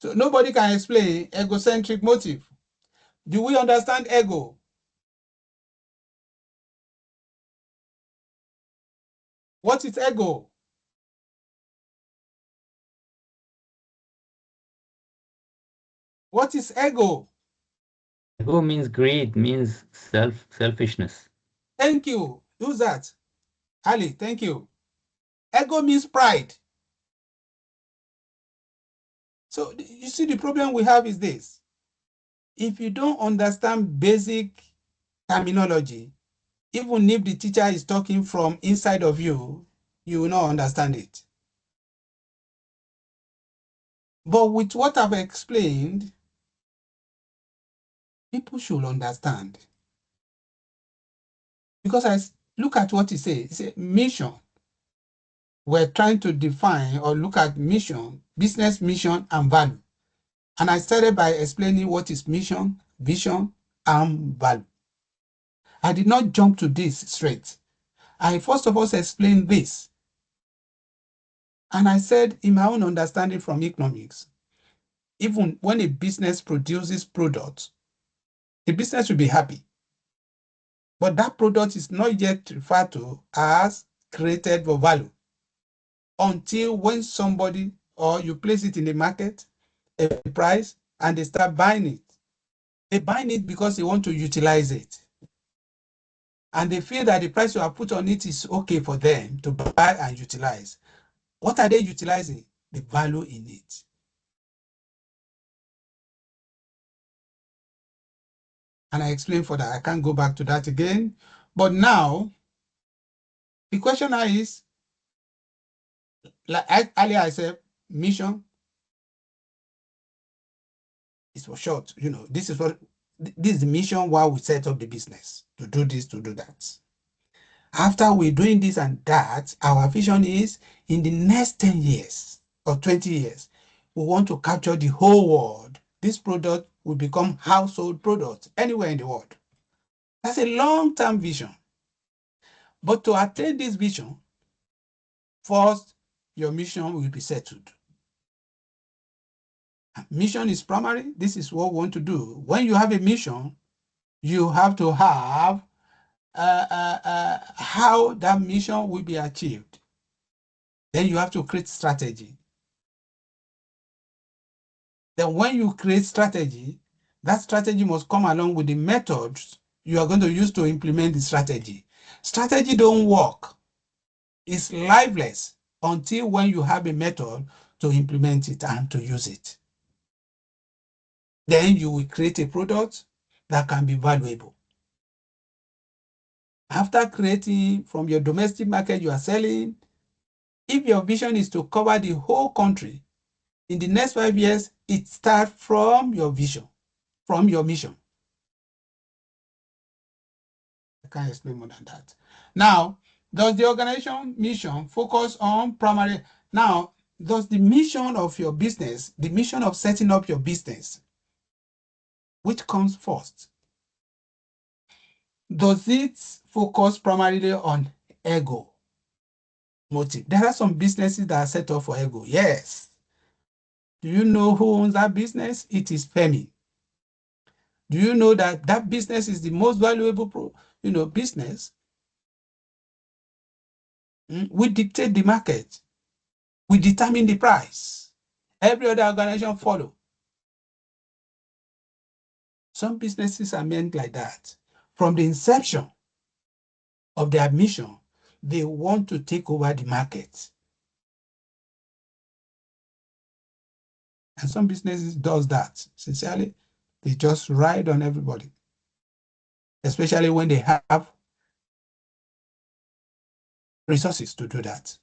So nobody can explain egocentric motive. Do we understand ego? What is ego? What is ego? Ego means greed, means selfishness. Thank you. Who's that? Ali, thank you. Ego means pride. So you see, the problem we have is this. If you don't understand basic terminology, even if the teacher is talking from inside of you, you will not understand it. But with what I've explained, people should understand. Because I look at what he says. He said, mission. We're trying to define or look at mission, business mission, and value. And I started by explaining what is mission, vision, and value. I did not jump to this straight. I first of all explained this. And I said, in my own understanding from economics, even when a business produces products, the business will be happy. But that product is not yet referred to as created for value until when somebody or you place it in the market, a price, and they start buying it. They buy it because they want to utilize it. And they feel that the price you have put on it is okay for them to buy and utilize. What are they utilizing? The value in it. And I explained for that. I can't go back to that again. But now, the question now is, like earlier I said, mission is for short. You know, this is the mission why we set up the business, to do this, to do that. After we're doing this and that, our vision is in the next 10 years or 20 years, we want to capture the whole world. This product will become household product anywhere in the world. That's a long-term vision. But to attain this vision, first, your mission will be settled. Mission is primary. This is what we want to do. When you have a mission, you have to have how that mission will be achieved. Then you have to create strategy. Then when you create strategy, that strategy must come along with the methods you are going to use to implement the strategy. Strategy don't work. It's lifeless until when you have a method to implement it and to use it. Then you will create a product that can be valuable. After creating from your domestic market you are selling, if your vision is to cover the whole country, in the next 5 years, it starts from your vision, from your mission. I can't explain more than that. Now, does the organization mission focus on primary? Now, does the mission of your business, the mission of setting up your business, which comes first? Does it focus primarily on ego motive? There are some businesses that are set up for ego. Yes. Do you know who owns that business? It is Femi. Do you know that that business is the most valuable, business? We dictate the market. We determine the price. Every other organization follow. Some businesses are meant like that. From the inception of their mission, they want to take over the market. And some businesses does that. Sincerely, they just ride on everybody, especially when they have resources to do that.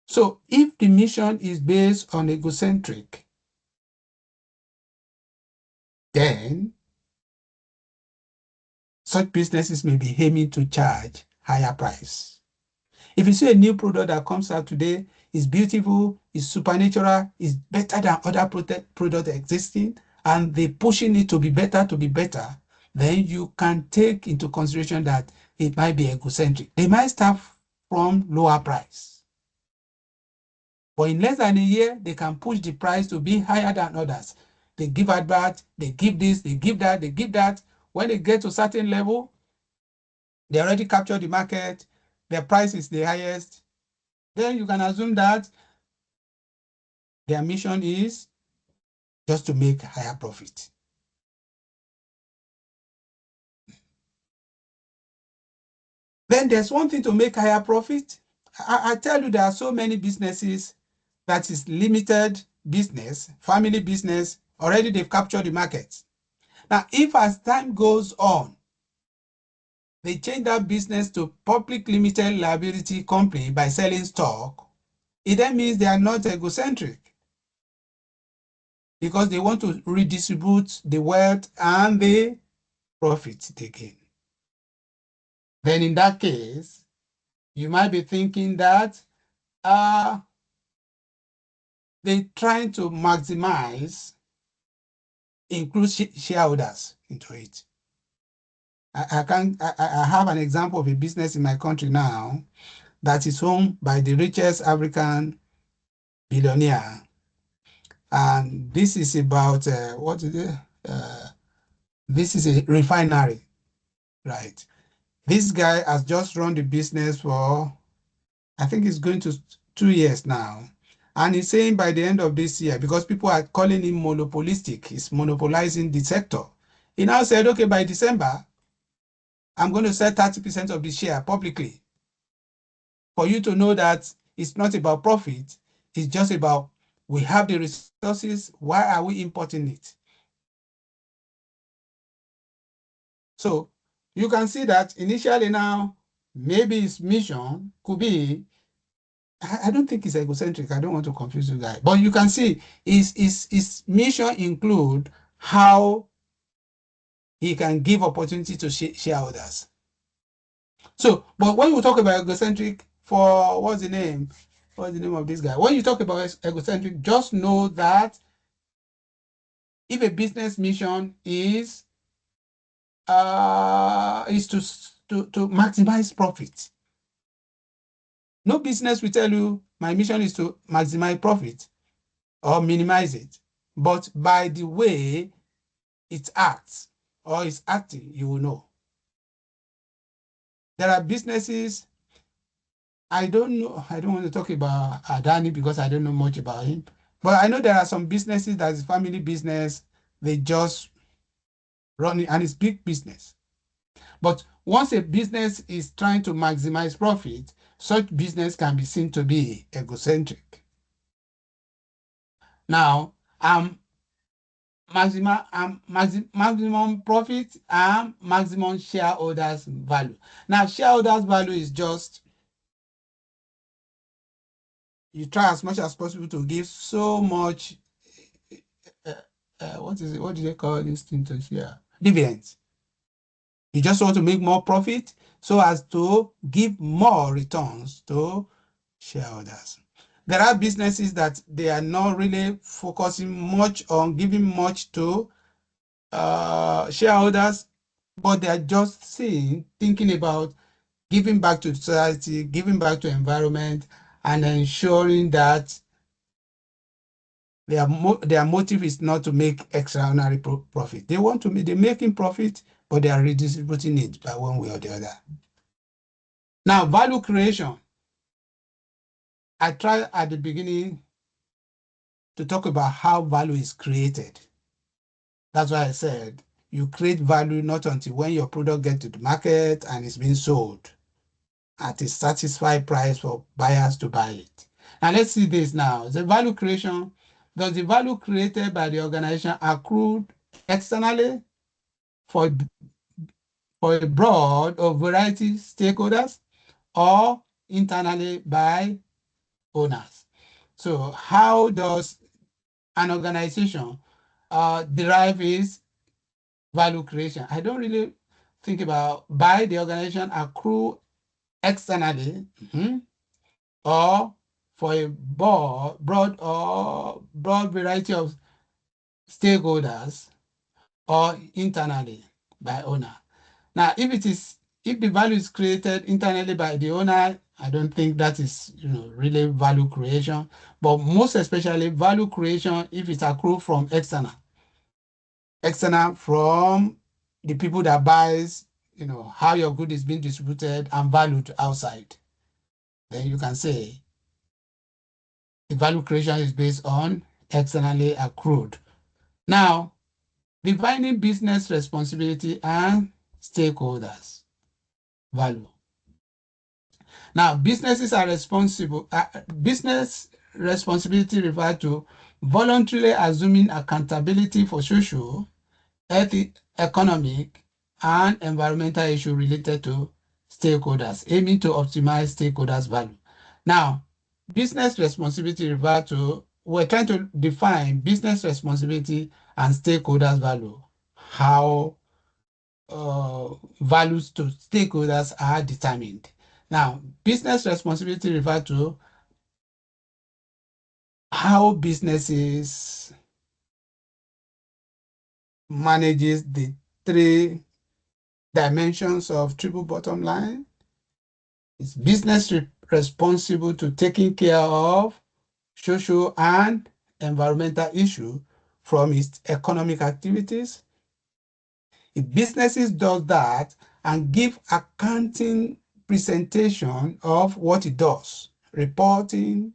So if the mission is based on egocentric, then such businesses may be aiming to charge higher price. If you see a new product that comes out today, is beautiful, is supernatural, is better than other product existing, and they pushing it to be better, then you can take into consideration that it might be egocentric. They might start from lower price. But in less than a year, they can push the price to be higher than others. They give advert, they give this, they give that, they give that. When they get to a certain level, they already captured the market, their price is the highest. Then you can assume that their mission is just to make higher profit. Then there's one thing to make higher profit. I tell you, there are so many businesses that is limited business, family business, already they've captured the market. Now, if as time goes on, they change that business to public limited liability company by selling stock, it then means they are not egocentric because they want to redistribute the wealth and the profit they gain. Then in that case, you might be thinking that they're trying to maximize, include shareholders into it. I have an example of a business in my country now that is owned by the richest African billionaire. And this is about, what is it? This is a refinery, right? This guy has just run the business for, I think it's going to 2 years now. And he's saying by the end of this year, because people are calling him monopolistic, he's monopolizing the sector. He now said, okay, by December, I'm going to sell 30% of the share publicly. For you to know that it's not about profit, it's just about we have the resources, why are we importing it? So you can see that initially now, maybe his mission could be, I don't think it's egocentric, I don't want to confuse you guys, but you can see his mission include how he can give opportunity to shareholders. So, but when you talk about egocentric, for what's the name of this guy? When you talk about egocentric, just know that if a business mission is to maximize profit, no business will tell you my mission is to maximize profit or minimize it. But by the way it acts or is acting, you will know. There are businesses, I don't know, I don't want to talk about Adani because I don't know much about him. But I know there are some businesses that is family business, they just run it, and it's big business. But once a business is trying to maximize profit, such business can be seen to be egocentric. Now, maximum profit and maximum shareholders value. Now, shareholders value is just you try as much as possible to give so much. What is it? What do they call this thing to share? Dividends. You just want to make more profit so as to give more returns to shareholders. There are businesses that they are not really focusing much on giving much to shareholders, but they are just thinking about giving back to society, giving back to environment, and ensuring that their motive is not to make extraordinary profit. They want to make, they're making profit, but they are redistributing it by one way or the other. Now, value creation. I tried at the beginning to talk about how value is created. That's why I said you create value not until when your product gets to the market and it's being sold at a satisfied price for buyers to buy it. And let's see this now. The value creation, does the value created by the organization accrued externally for, for a broad or variety of stakeholders or internally by owners? So how does an organization derive its value creation? I don't really think about by the organization accrue externally or for a broad variety of stakeholders or internally by owner. Now, if the value is created internally by the owner, I don't think that is really value creation. But most especially value creation if it's accrued from external from the people that buys, how your good is being distributed and valued outside. Then you can say the value creation is based on externally accrued. Now, defining business responsibility and stakeholders value. Now, businesses are responsible. Business responsibility refers to voluntarily assuming accountability for social, economic, and environmental issues related to stakeholders, aiming to optimize stakeholders' value. Now, business responsibility refers to, we're trying to define business responsibility and stakeholders' value, how values to stakeholders are determined. Now, business responsibility refers to how businesses manages the three dimensions of triple bottom line. Is business responsible to taking care of social and environmental issues from its economic activities? If businesses does that and give accounting presentation of what it does, reporting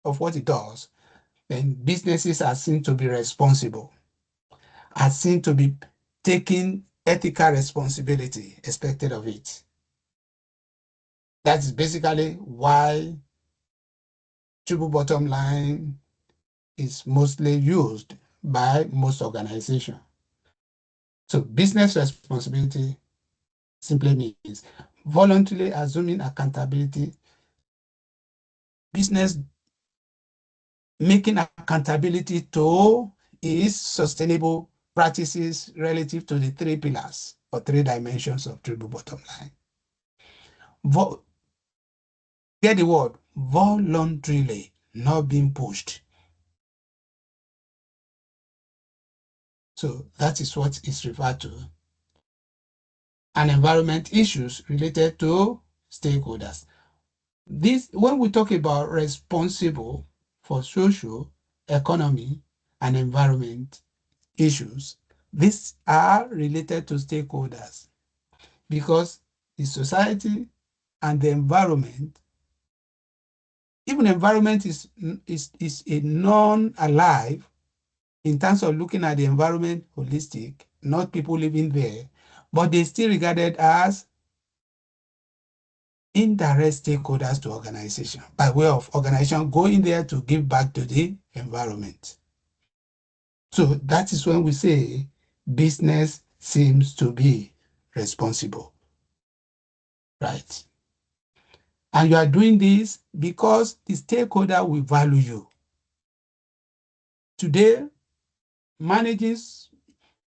of what it does, then businesses are seen to be responsible, are seen to be taking ethical responsibility expected of it. That's basically why triple bottom line is mostly used by most organizations. So business responsibility simply means voluntarily assuming accountability, business making accountability to its sustainable practices relative to the three pillars or three dimensions of triple bottom line. Get the word voluntarily, not being pushed. So that is what is referred to. And environment issues related to stakeholders. This, when we talk about responsible for social, economy, and environment issues, these are related to stakeholders because the society and the environment, even environment is a non-alive in terms of looking at the environment holistic, not people living there, but they still regarded as indirect stakeholders to organization by way of organization going there to give back to the environment. So that is when we say business seems to be responsible, right? And you are doing this because the stakeholder will value you. Today, managing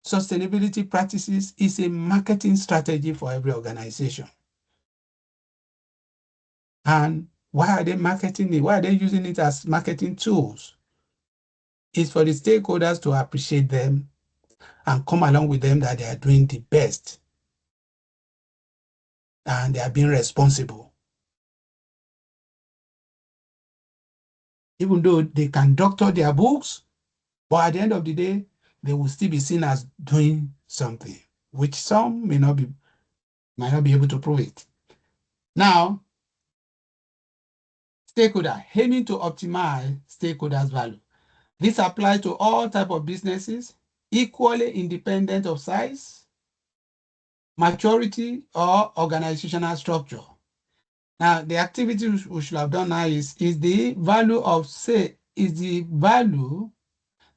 sustainability practices is a marketing strategy for every organization. And why are they marketing it? Why are they using it as marketing tools? It's for the stakeholders to appreciate them and come along with them that they are doing the best and they are being responsible. Even though they can doctor their books, but at the end of the day, they will still be seen as doing something, which some might not be able to prove it. Now, stakeholder, aiming to optimize stakeholders' value. This applies to all types of businesses, equally independent of size, maturity, or organizational structure. Now, the activity we should have done now is the value of, say, is the value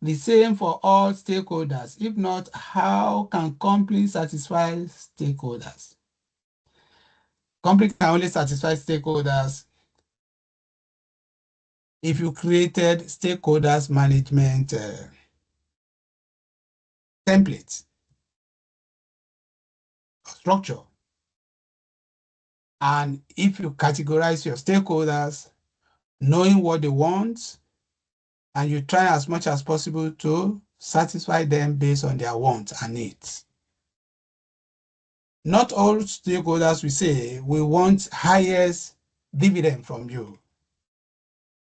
the same for all stakeholders? If not, how can companies satisfy stakeholders? Company can only satisfy stakeholders if you created stakeholders management templates structure. And if you categorize your stakeholders, knowing what they want, and you try as much as possible to satisfy them based on their wants and needs. Not all stakeholders will say, we want highest dividend from you.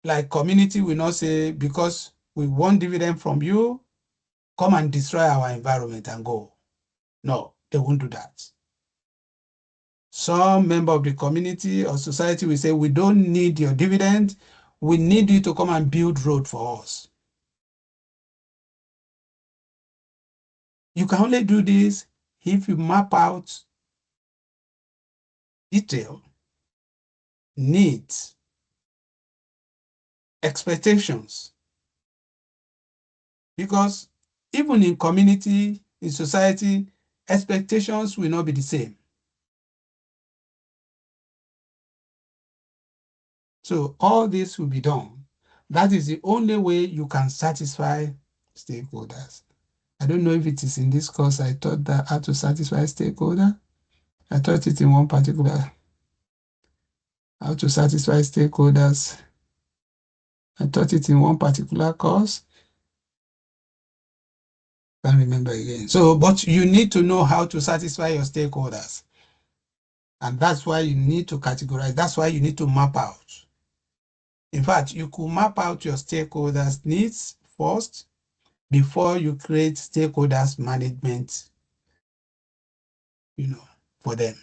Like community will not say, because we want dividend from you, come and destroy our environment and go. No, they won't do that. Some member of the community or society will say, we don't need your dividend. We need you to come and build road for us. You can only do this if you map out detail, needs, expectations. Because even in community, in society, expectations will not be the same. So all this will be done. That is the only way you can satisfy stakeholders. I don't know if it is in this course I taught that how to satisfy stakeholder. I taught it in one particular, how to satisfy stakeholders. I taught it in one particular course. Can't remember again. So, but you need to know how to satisfy your stakeholders. And that's why you need to categorize. That's why you need to map out. In fact, you could map out your stakeholders' needs first before you create stakeholders management, for them.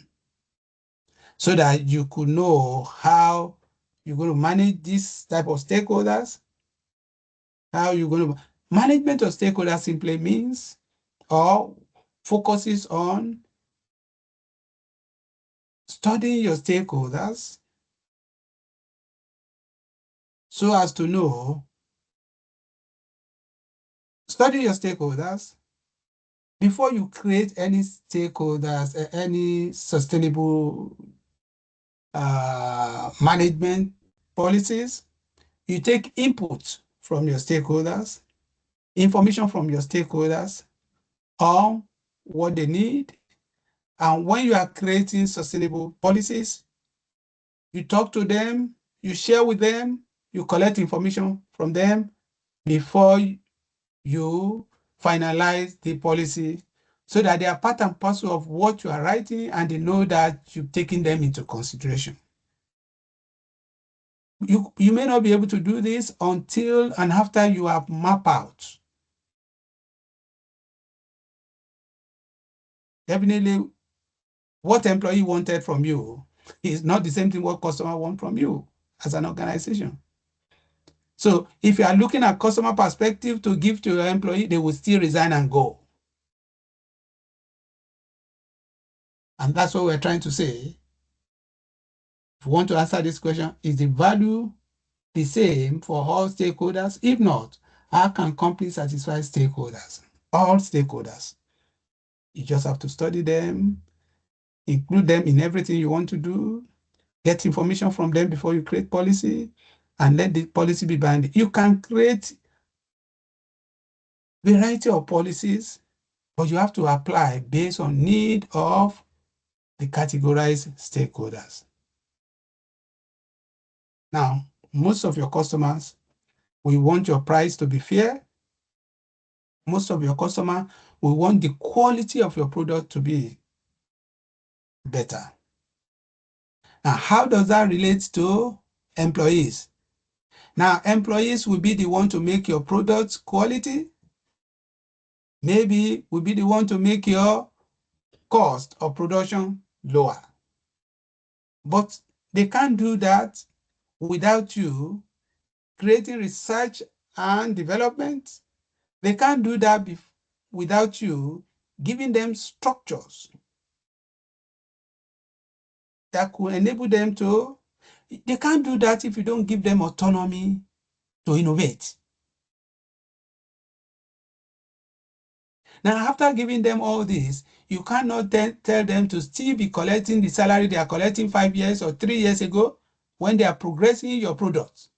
So that you could know how you're going to manage this type of stakeholders, how you're going to management of stakeholders simply means or focuses on studying your stakeholders so as to know, study your stakeholders before you create any stakeholders, any sustainable management policies. You take input from your stakeholders, information from your stakeholders on what they need. And when you are creating sustainable policies, you talk to them, you share with them, you collect information from them before you finalize the policy so that they are part and parcel of what you are writing and they know that you've taken them into consideration. You may not be able to do this until and after you have mapped out. Definitely, what employee wanted from you is not the same thing what customer want from you as an organization. So if you are looking at customer perspective to give to your employee, they will still resign and go. And that's what we're trying to say. If you want to answer this question, is the value the same for all stakeholders? If not, how can companies satisfy stakeholders? All stakeholders. You just have to study them, include them in everything you want to do, get information from them before you create policy, and let the policy be binding. You can create variety of policies, but you have to apply based on need of the categorized stakeholders. Now, most of your customers will want your price to be fair. Most of your customers will want the quality of your product to be better. Now, how does that relate to employees? Now, employees will be the one to make your product quality. Maybe will be the one to make your cost of production lower. But they can't do that without you creating research and development. They can't do that without you giving them structures that could enable them to. They can't do that if you don't give them autonomy to innovate. Now, after giving them all this, you cannot then tell them to still be collecting the salary they are collecting 5 years or 3 years ago when they are progressing your products.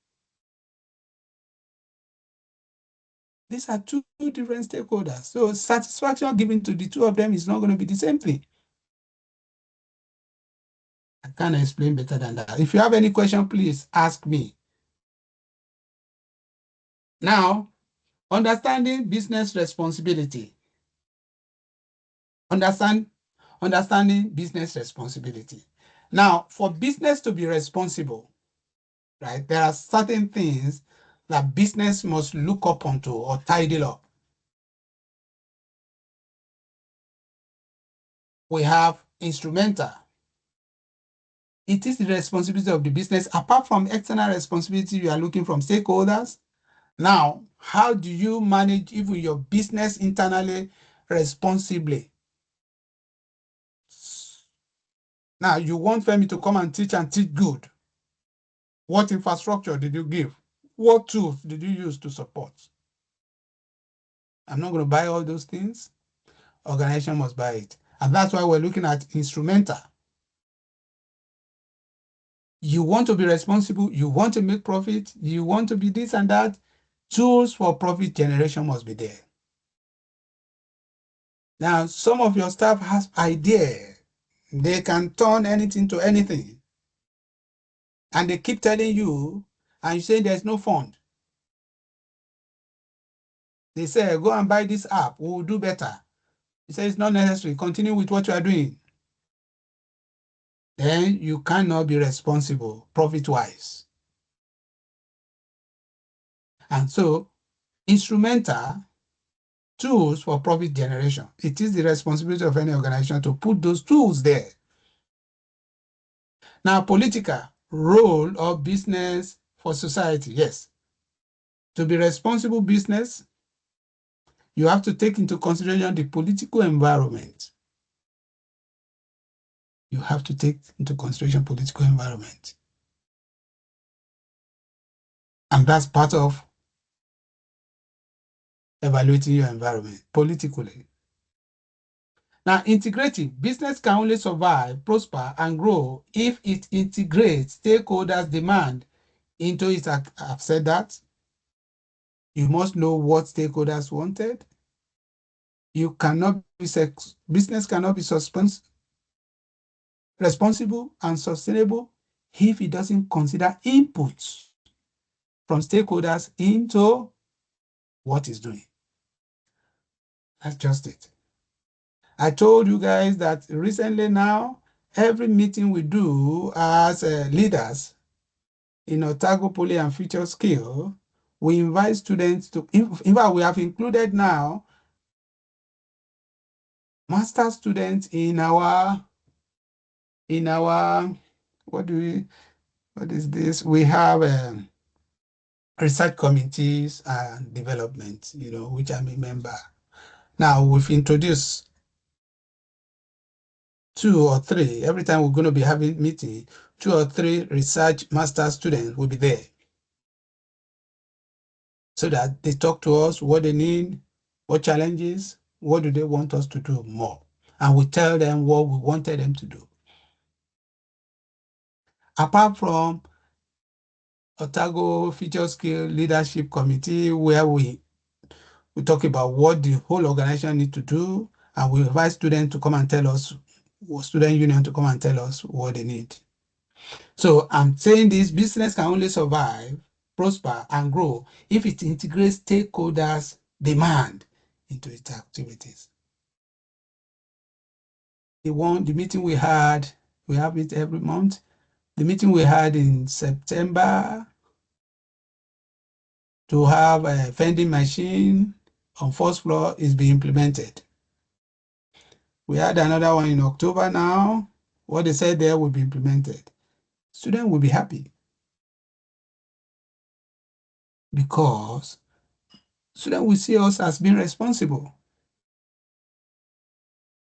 These are two different stakeholders. So satisfaction given to the two of them is not going to be the same thing. I can't explain better than that. If you have any question, please ask me. Now, understanding business responsibility. Understanding business responsibility. Now, for business to be responsible, right, there are certain things that business must look up onto or tidy up. We have instrumental. It is the responsibility of the business. Apart from external responsibility, you are looking from stakeholders. Now, how do you manage even your business internally responsibly? Now, you want Femi to come and teach good. What infrastructure did you give? What tools did you use to support? I'm not going to buy all those things. Organization must buy it. And that's why we're looking at instrumental. You want to be responsible, you want to make profit, you want to be this and that. Tools for profit generation must be there. Now, some of your staff has idea. They can turn anything to anything. And they keep telling you, and you say there's no fund. They say, go and buy this app, we will do better. You say it's not necessary, continue with what you are doing. Then you cannot be responsible profit-wise. And so, instrumental tools for profit generation. It is the responsibility of any organization to put those tools there. Now, political role of business for society, yes. To be responsible business, you have to take into consideration the political environment. You have to take into consideration political environment. And that's part of evaluating your environment politically. Now, integrative business can only survive, prosper, and grow if it integrates stakeholders' demand into it. I've said that. You must know what stakeholders wanted. You cannot be business cannot be responsible and sustainable if it doesn't consider inputs from stakeholders into what it's doing. That's just it. I told you guys that recently now, every meeting we do as leaders in Otago Poly and Future Skill, we invite students to, in fact, we have included now master students in our, what is this? We have research committees and development, which I'm a member. Now we've introduced 2 or 3, every time we're going to be having meeting, 2 or 3 research master students will be there so that they talk to us what they need, what challenges, what do they want us to do more. And we tell them what we wanted them to do. Apart from Otago Future Skill Leadership Committee, where we talk about what the whole organization needs to do, and we invite students to come and tell us, student union to come and tell us what they need. So I'm saying this business can only survive, prosper, and grow if it integrates stakeholders' demand into its activities. The meeting we had, we have it every month. The meeting we had in September to have a vending machine on first floor is being implemented. We had another one in October now. What they said there will be implemented. Students will be happy because students will see us as being responsible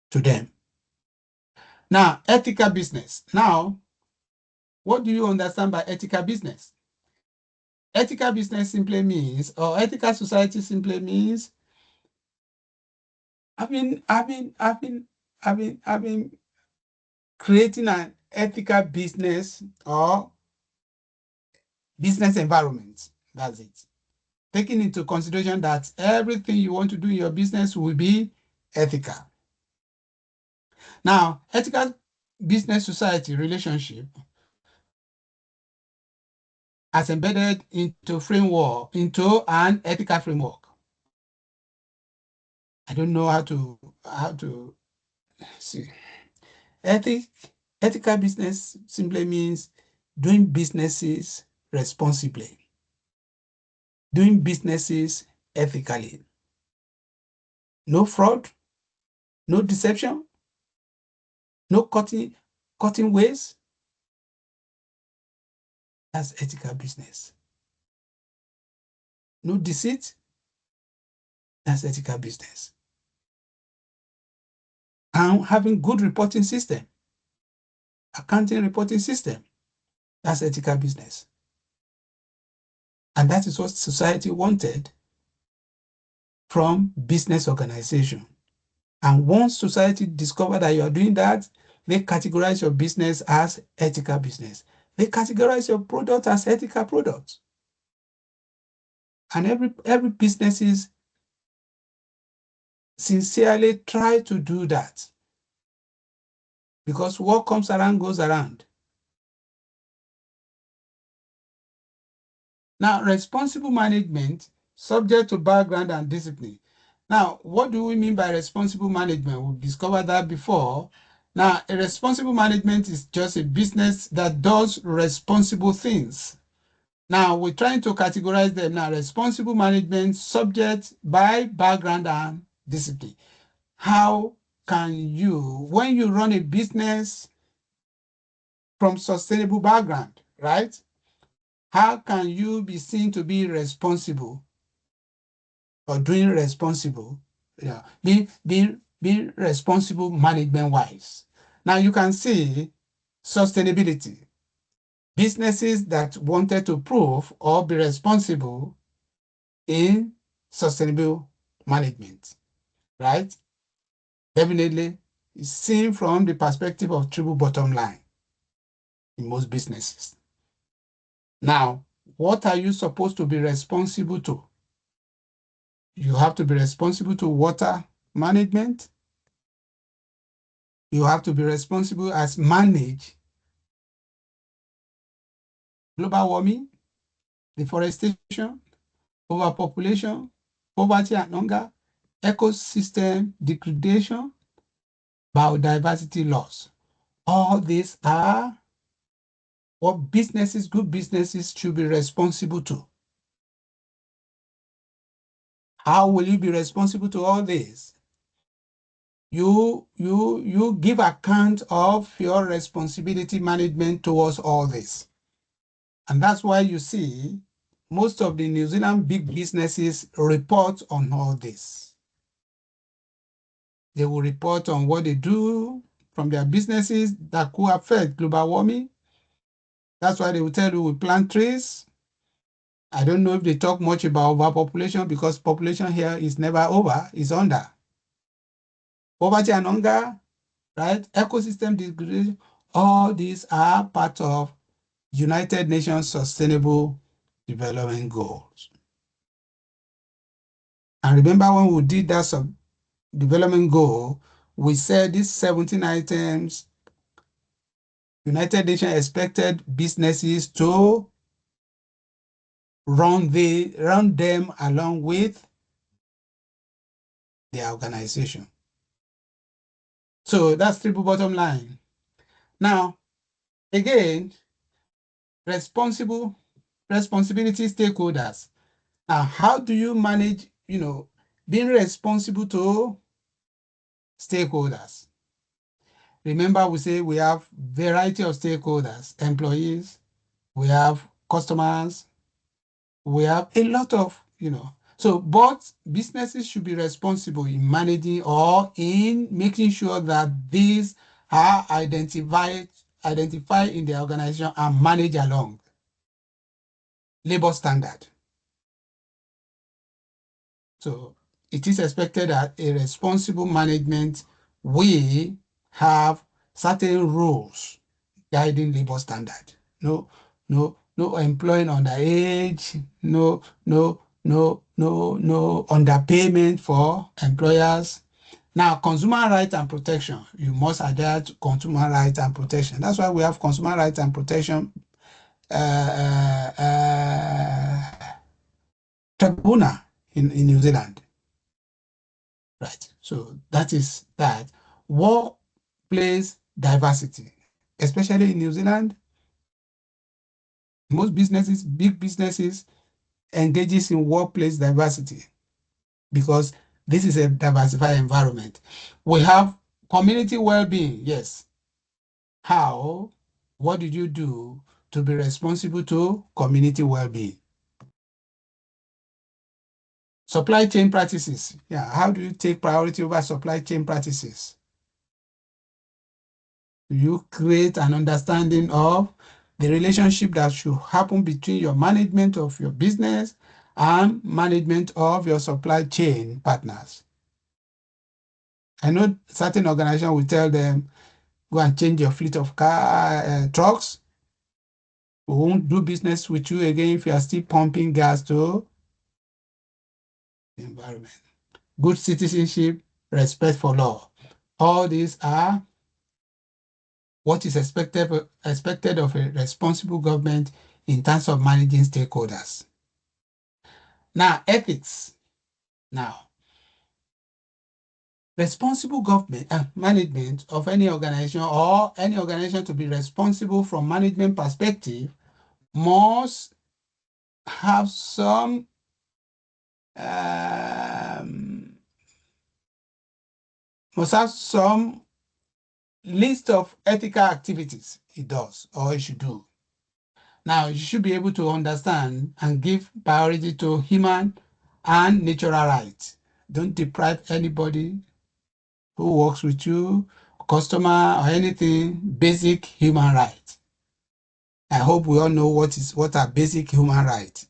to them. Now, ethical business. Now, what do you understand by ethical business? Ethical business simply means, or ethical society simply means, I've been creating an ethical business or business environment. That's it. Taking into consideration that everything you want to do in your business will be ethical. Now, ethical business society relationship as embedded into an ethical framework. I don't know how to see. Ethic, ethical business simply means doing businesses responsibly, doing businesses ethically. No fraud, no deception, no cutting ways. That's ethical business. No deceit. That's ethical business. And having good reporting system, accounting reporting system, that's ethical business. And that is what society wanted from business organization. And once society discover that you are doing that, they categorize your business as ethical business. They categorize your product as ethical products. And every businesses sincerely try to do that, because what comes around goes around. Now, responsible management subject to background and discipline. Now, what do we mean by responsible management? We've discovered that before. Now, a responsible management is just a business that does responsible things. Now, we're trying to categorize them now. Responsible management subject by background and discipline. How can you, when you run a business from sustainable background, right? How can you be seen to be responsible or doing responsible, being responsible management wise? Now you can see sustainability. Businesses that wanted to prove or be responsible in sustainable management, right? Definitely is seen from the perspective of triple bottom line in most businesses. Now, what are you supposed to be responsible to? You have to be responsible to water management. You have to be responsible as manage global warming, deforestation, overpopulation, poverty and hunger, ecosystem degradation, biodiversity loss. All these are what good businesses should be responsible to. How will you be responsible to all this? You give account of your responsibility management towards all this. And that's why you see most of the New Zealand big businesses report on all this. They will report on what they do from their businesses that could affect global warming. That's why they will tell you we plant trees. I don't know if they talk much about overpopulation, because population here is never over, it's under. Poverty and hunger, right? Ecosystem degradation, all these are part of United Nations Sustainable Development Goals. And remember when we did that development goal, we said these 17 items, United Nations expected businesses to run them along with their organization. So that's triple bottom line. Now, again, responsibility stakeholders. Now, how do you manage, being responsible to stakeholders? Remember, we say we have variety of stakeholders, employees, we have customers, we have a lot of, So both businesses should be responsible in managing or in making sure that these are identified in the organization and managed along labor standard. So it is expected that a responsible management will have certain rules guiding labor standard. No employing underage, no underpayment for employers. Now, consumer rights and protection, you must adhere to consumer rights and protection. That's why we have consumer rights and protection tribunal in New Zealand. Right. So that is that. Workplace diversity, especially in New Zealand, most businesses, big businesses, engages in workplace diversity because this is a diversified environment. We have community well-being, yes. How? What did you do to be responsible to community well-being? Supply chain practices. Yeah, how do you take priority over supply chain practices? You create an understanding of the relationship that should happen between your management of your business and management of your supply chain partners. I know certain organizations will tell them, go and change your fleet of trucks. We won't do business with you again if you are still pumping gas to the environment. Good citizenship, respect for law. All these are what is expected of a responsible government in terms of managing stakeholders. Now, ethics. Now, responsible government management of any organization or any organization to be responsible from management perspective must have some list of ethical activities it does or it should do. Now, you should be able to understand and give priority to human and natural rights. Don't deprive anybody who works with you, customer or anything, basic human rights. I hope we all know what are basic human rights.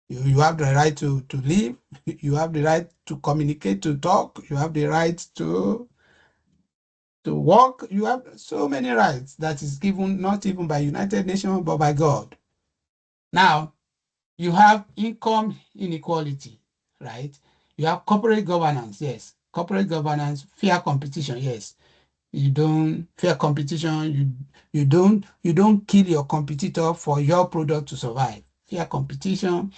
You have the right to live, you have the right to communicate, to talk, you have the right to work. You have so many rights that is given not even by United Nations but by God. Now, you have income inequality, right? You have corporate governance, yes. Corporate governance, fair competition, yes. You don't fair competition, you don't kill your competitor for your product to survive. Fair competition,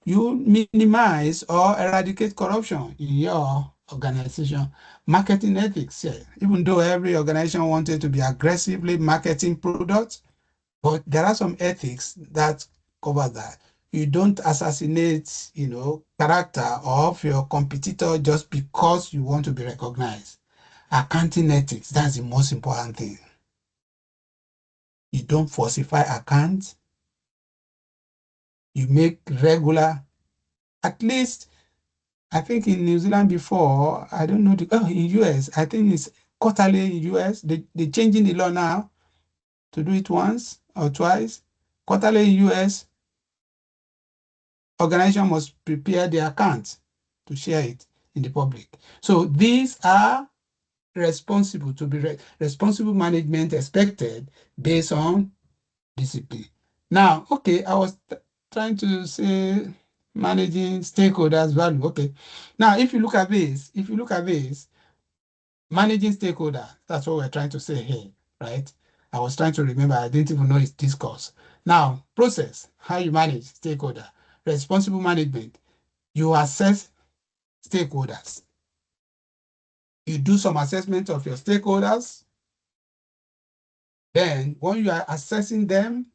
you minimize or eradicate corruption in your organization. Marketing ethics, yeah. Even though every organization wanted to be aggressively marketing products, but there are some ethics that cover that. You don't assassinate, character of your competitor just because you want to be recognized. Accounting ethics, that's the most important thing. You don't falsify accounts. You make regular, at least, I think in New Zealand before, I don't know, in US, I think it's quarterly in US. They're changing the law now to do it once or twice. Quarterly in US, organization must prepare their accounts to share it in the public. So these are responsible to be responsible management expected based on discipline. Now, okay, I was trying to say managing stakeholders value. Okay. Now, if you look at this, managing stakeholder, that's what we're trying to say here, right? I was trying to remember, I didn't even know it's discourse. Now, process, how you manage stakeholder, responsible management. You assess stakeholders. You do some assessment of your stakeholders. Then, when you are assessing them,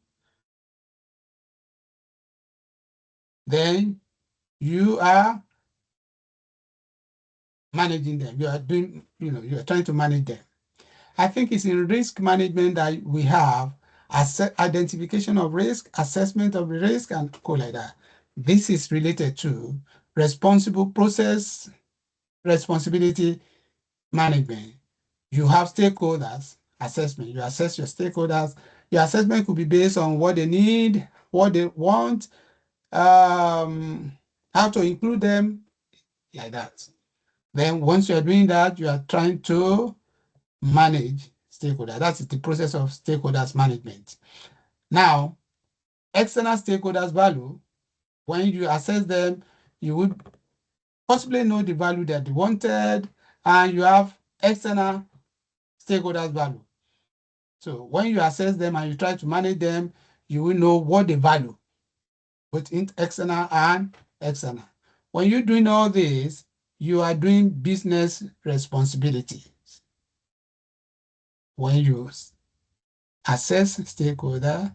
then you are managing them. You are doing, you are trying to manage them. I think it's in risk management that we have identification of risk, assessment of the risk, and co like that. This is related to responsible process, responsibility management. You have stakeholders assessment. You assess your stakeholders. Your assessment could be based on what they need, what they want, how to include them, like that. Then once you are doing that, you are trying to manage stakeholders. That is the process of stakeholders management. Now, external stakeholders value, when you assess them, you would possibly know the value that they wanted, and you have external stakeholders value. So when you assess them and you try to manage them, you will know what they value, both external and external. When you're doing all this, you are doing business responsibility. When you assess stakeholder,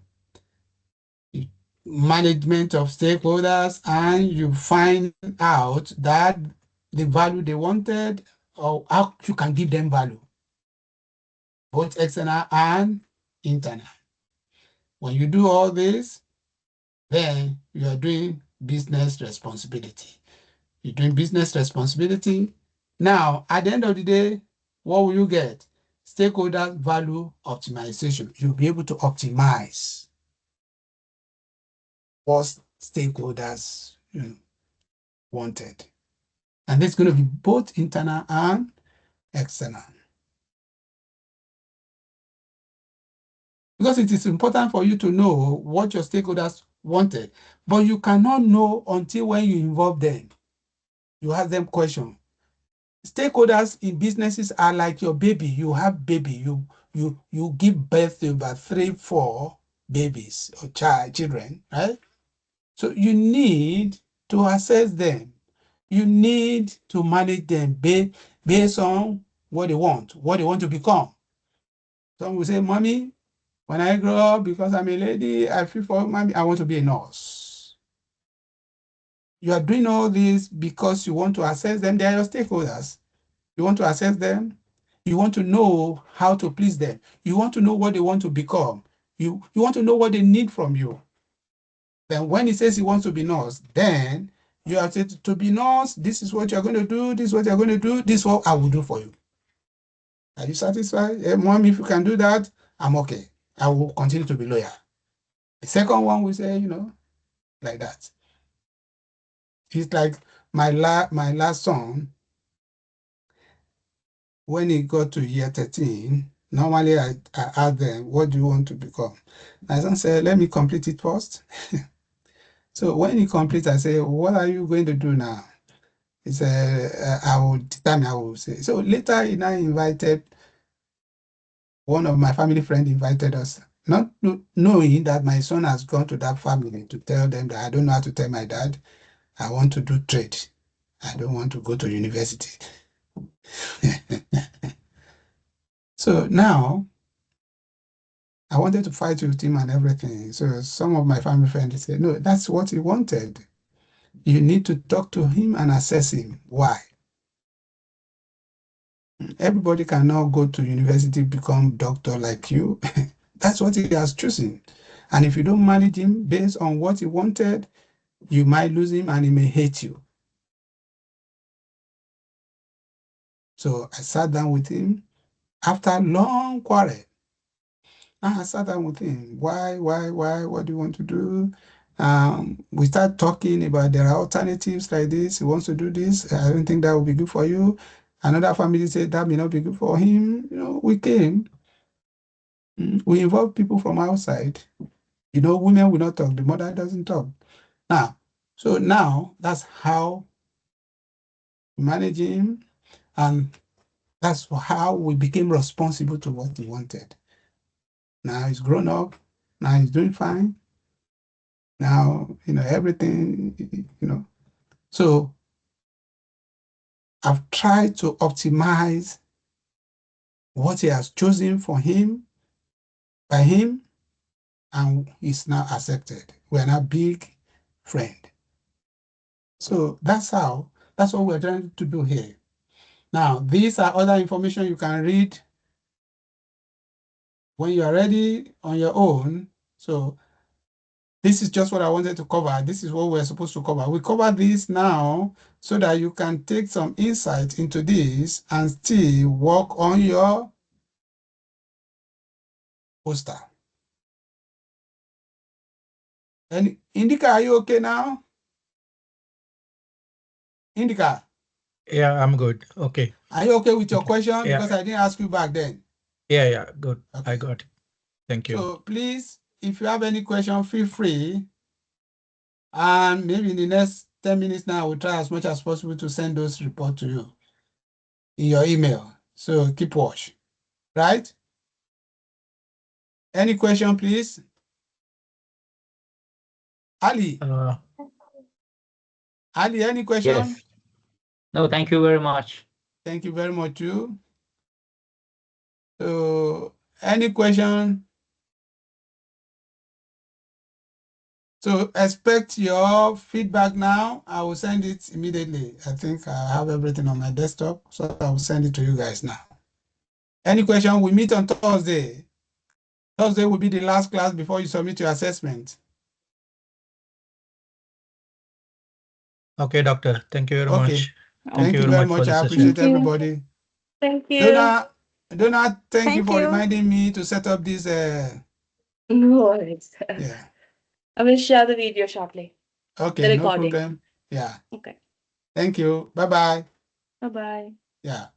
management of stakeholders, and you find out that the value they wanted or how you can give them value, both external and internal. When you do all this, then you are doing business responsibility. You're doing business responsibility. Now, at the end of the day, what will you get? Stakeholder value optimization. You'll be able to optimize what stakeholders wanted. And it's going to be both internal and external. Because it is important for you to know what your stakeholders wanted, but you cannot know until when you involve them. You ask them questions. Stakeholders in businesses are like your baby. You have baby. You give birth to about 3, 4 babies or children, right? So you need to assess them. You need to manage them based on what they want to become. Some will say, "Mommy, when I grow up, because I'm a lady, I feel for mommy, I want to be a nurse." You are doing all this because you want to assess them. They are your stakeholders. You want to assess them. You want to know how to please them. You want to know what they want to become. You want to know what they need from you. Then when he says he wants to be nurse, then you have said, to be nurse, this is what you're going to do, this is what you're going to do, this is what I will do for you. Are you satisfied? Hey, mom, if you can do that, I'm okay. I will continue to be loyal. The second one will say, like that. It's like my last son, when he got to year 13, normally I ask them, what do you want to become? My son said, let me complete it first. So when he completes, I say, what are you going to do now? He said, I will determine, I will say. So later he now invited, one of my family friends invited us, not knowing that my son has gone to that family to tell them that I don't know how to tell my dad, I want to do trade. I don't want to go to university. So now I wanted to fight with him and everything. So some of my family friends said, no, that's what he wanted. You need to talk to him and assess him. Why? Everybody cannot go to university, become doctor like you. That's what he has chosen. And if you don't manage him based on what he wanted, you might lose him and he may hate you. So I sat down with him after a long quarrel. I sat down with him. Why? What do you want to do? We start talking about there are alternatives like this. He wants to do this. I don't think that will be good for you. Another family said that may not be good for him. We came. We involve people from outside. Women will not talk. The mother doesn't talk. Now, that's how we manage him, and that's how we became responsible to what he wanted. Now he's grown up. Now he's doing fine. Now, everything, So I've tried to optimize what he has chosen for him, by him, and he's now accepted. We're now big friend. So that's what we're trying to do here. Now, these are other information you can read when you are ready on your own. So This is just what I wanted to cover. This is what we're supposed to cover. We cover this now so that you can take some insight into this and still work on your poster. And Indica, are you okay now? Indica, Yeah, I'm good. Okay. are you okay with your Okay. question? Yeah. Because I didn't ask you back then. Yeah, good. Okay. I got it. Thank you. So please, if you have any question, feel free. And maybe in the next 10 minutes now, I will try as much as possible to send those reports to you in your email. So keep watch, right? Any question, please? Ali, Ali, any question? Yes. No, thank you very much. Thank you very much too. So any question? So expect your feedback now. I will send it immediately. I think I have everything on my desktop, so I will send it to you guys now. Any question? We meet on Thursday. Thursday will be the last class before you submit your assessment. Okay, doctor. Thank you very Okay. much. Thank you very much. I appreciate everybody. Thank you. Donna, thank you Thank for you. reminding me to set up this. No worries. Yeah. I will share the video shortly. Okay, The no recording. problem. Yeah. Okay. Thank you. Bye-bye. Bye-bye. Yeah.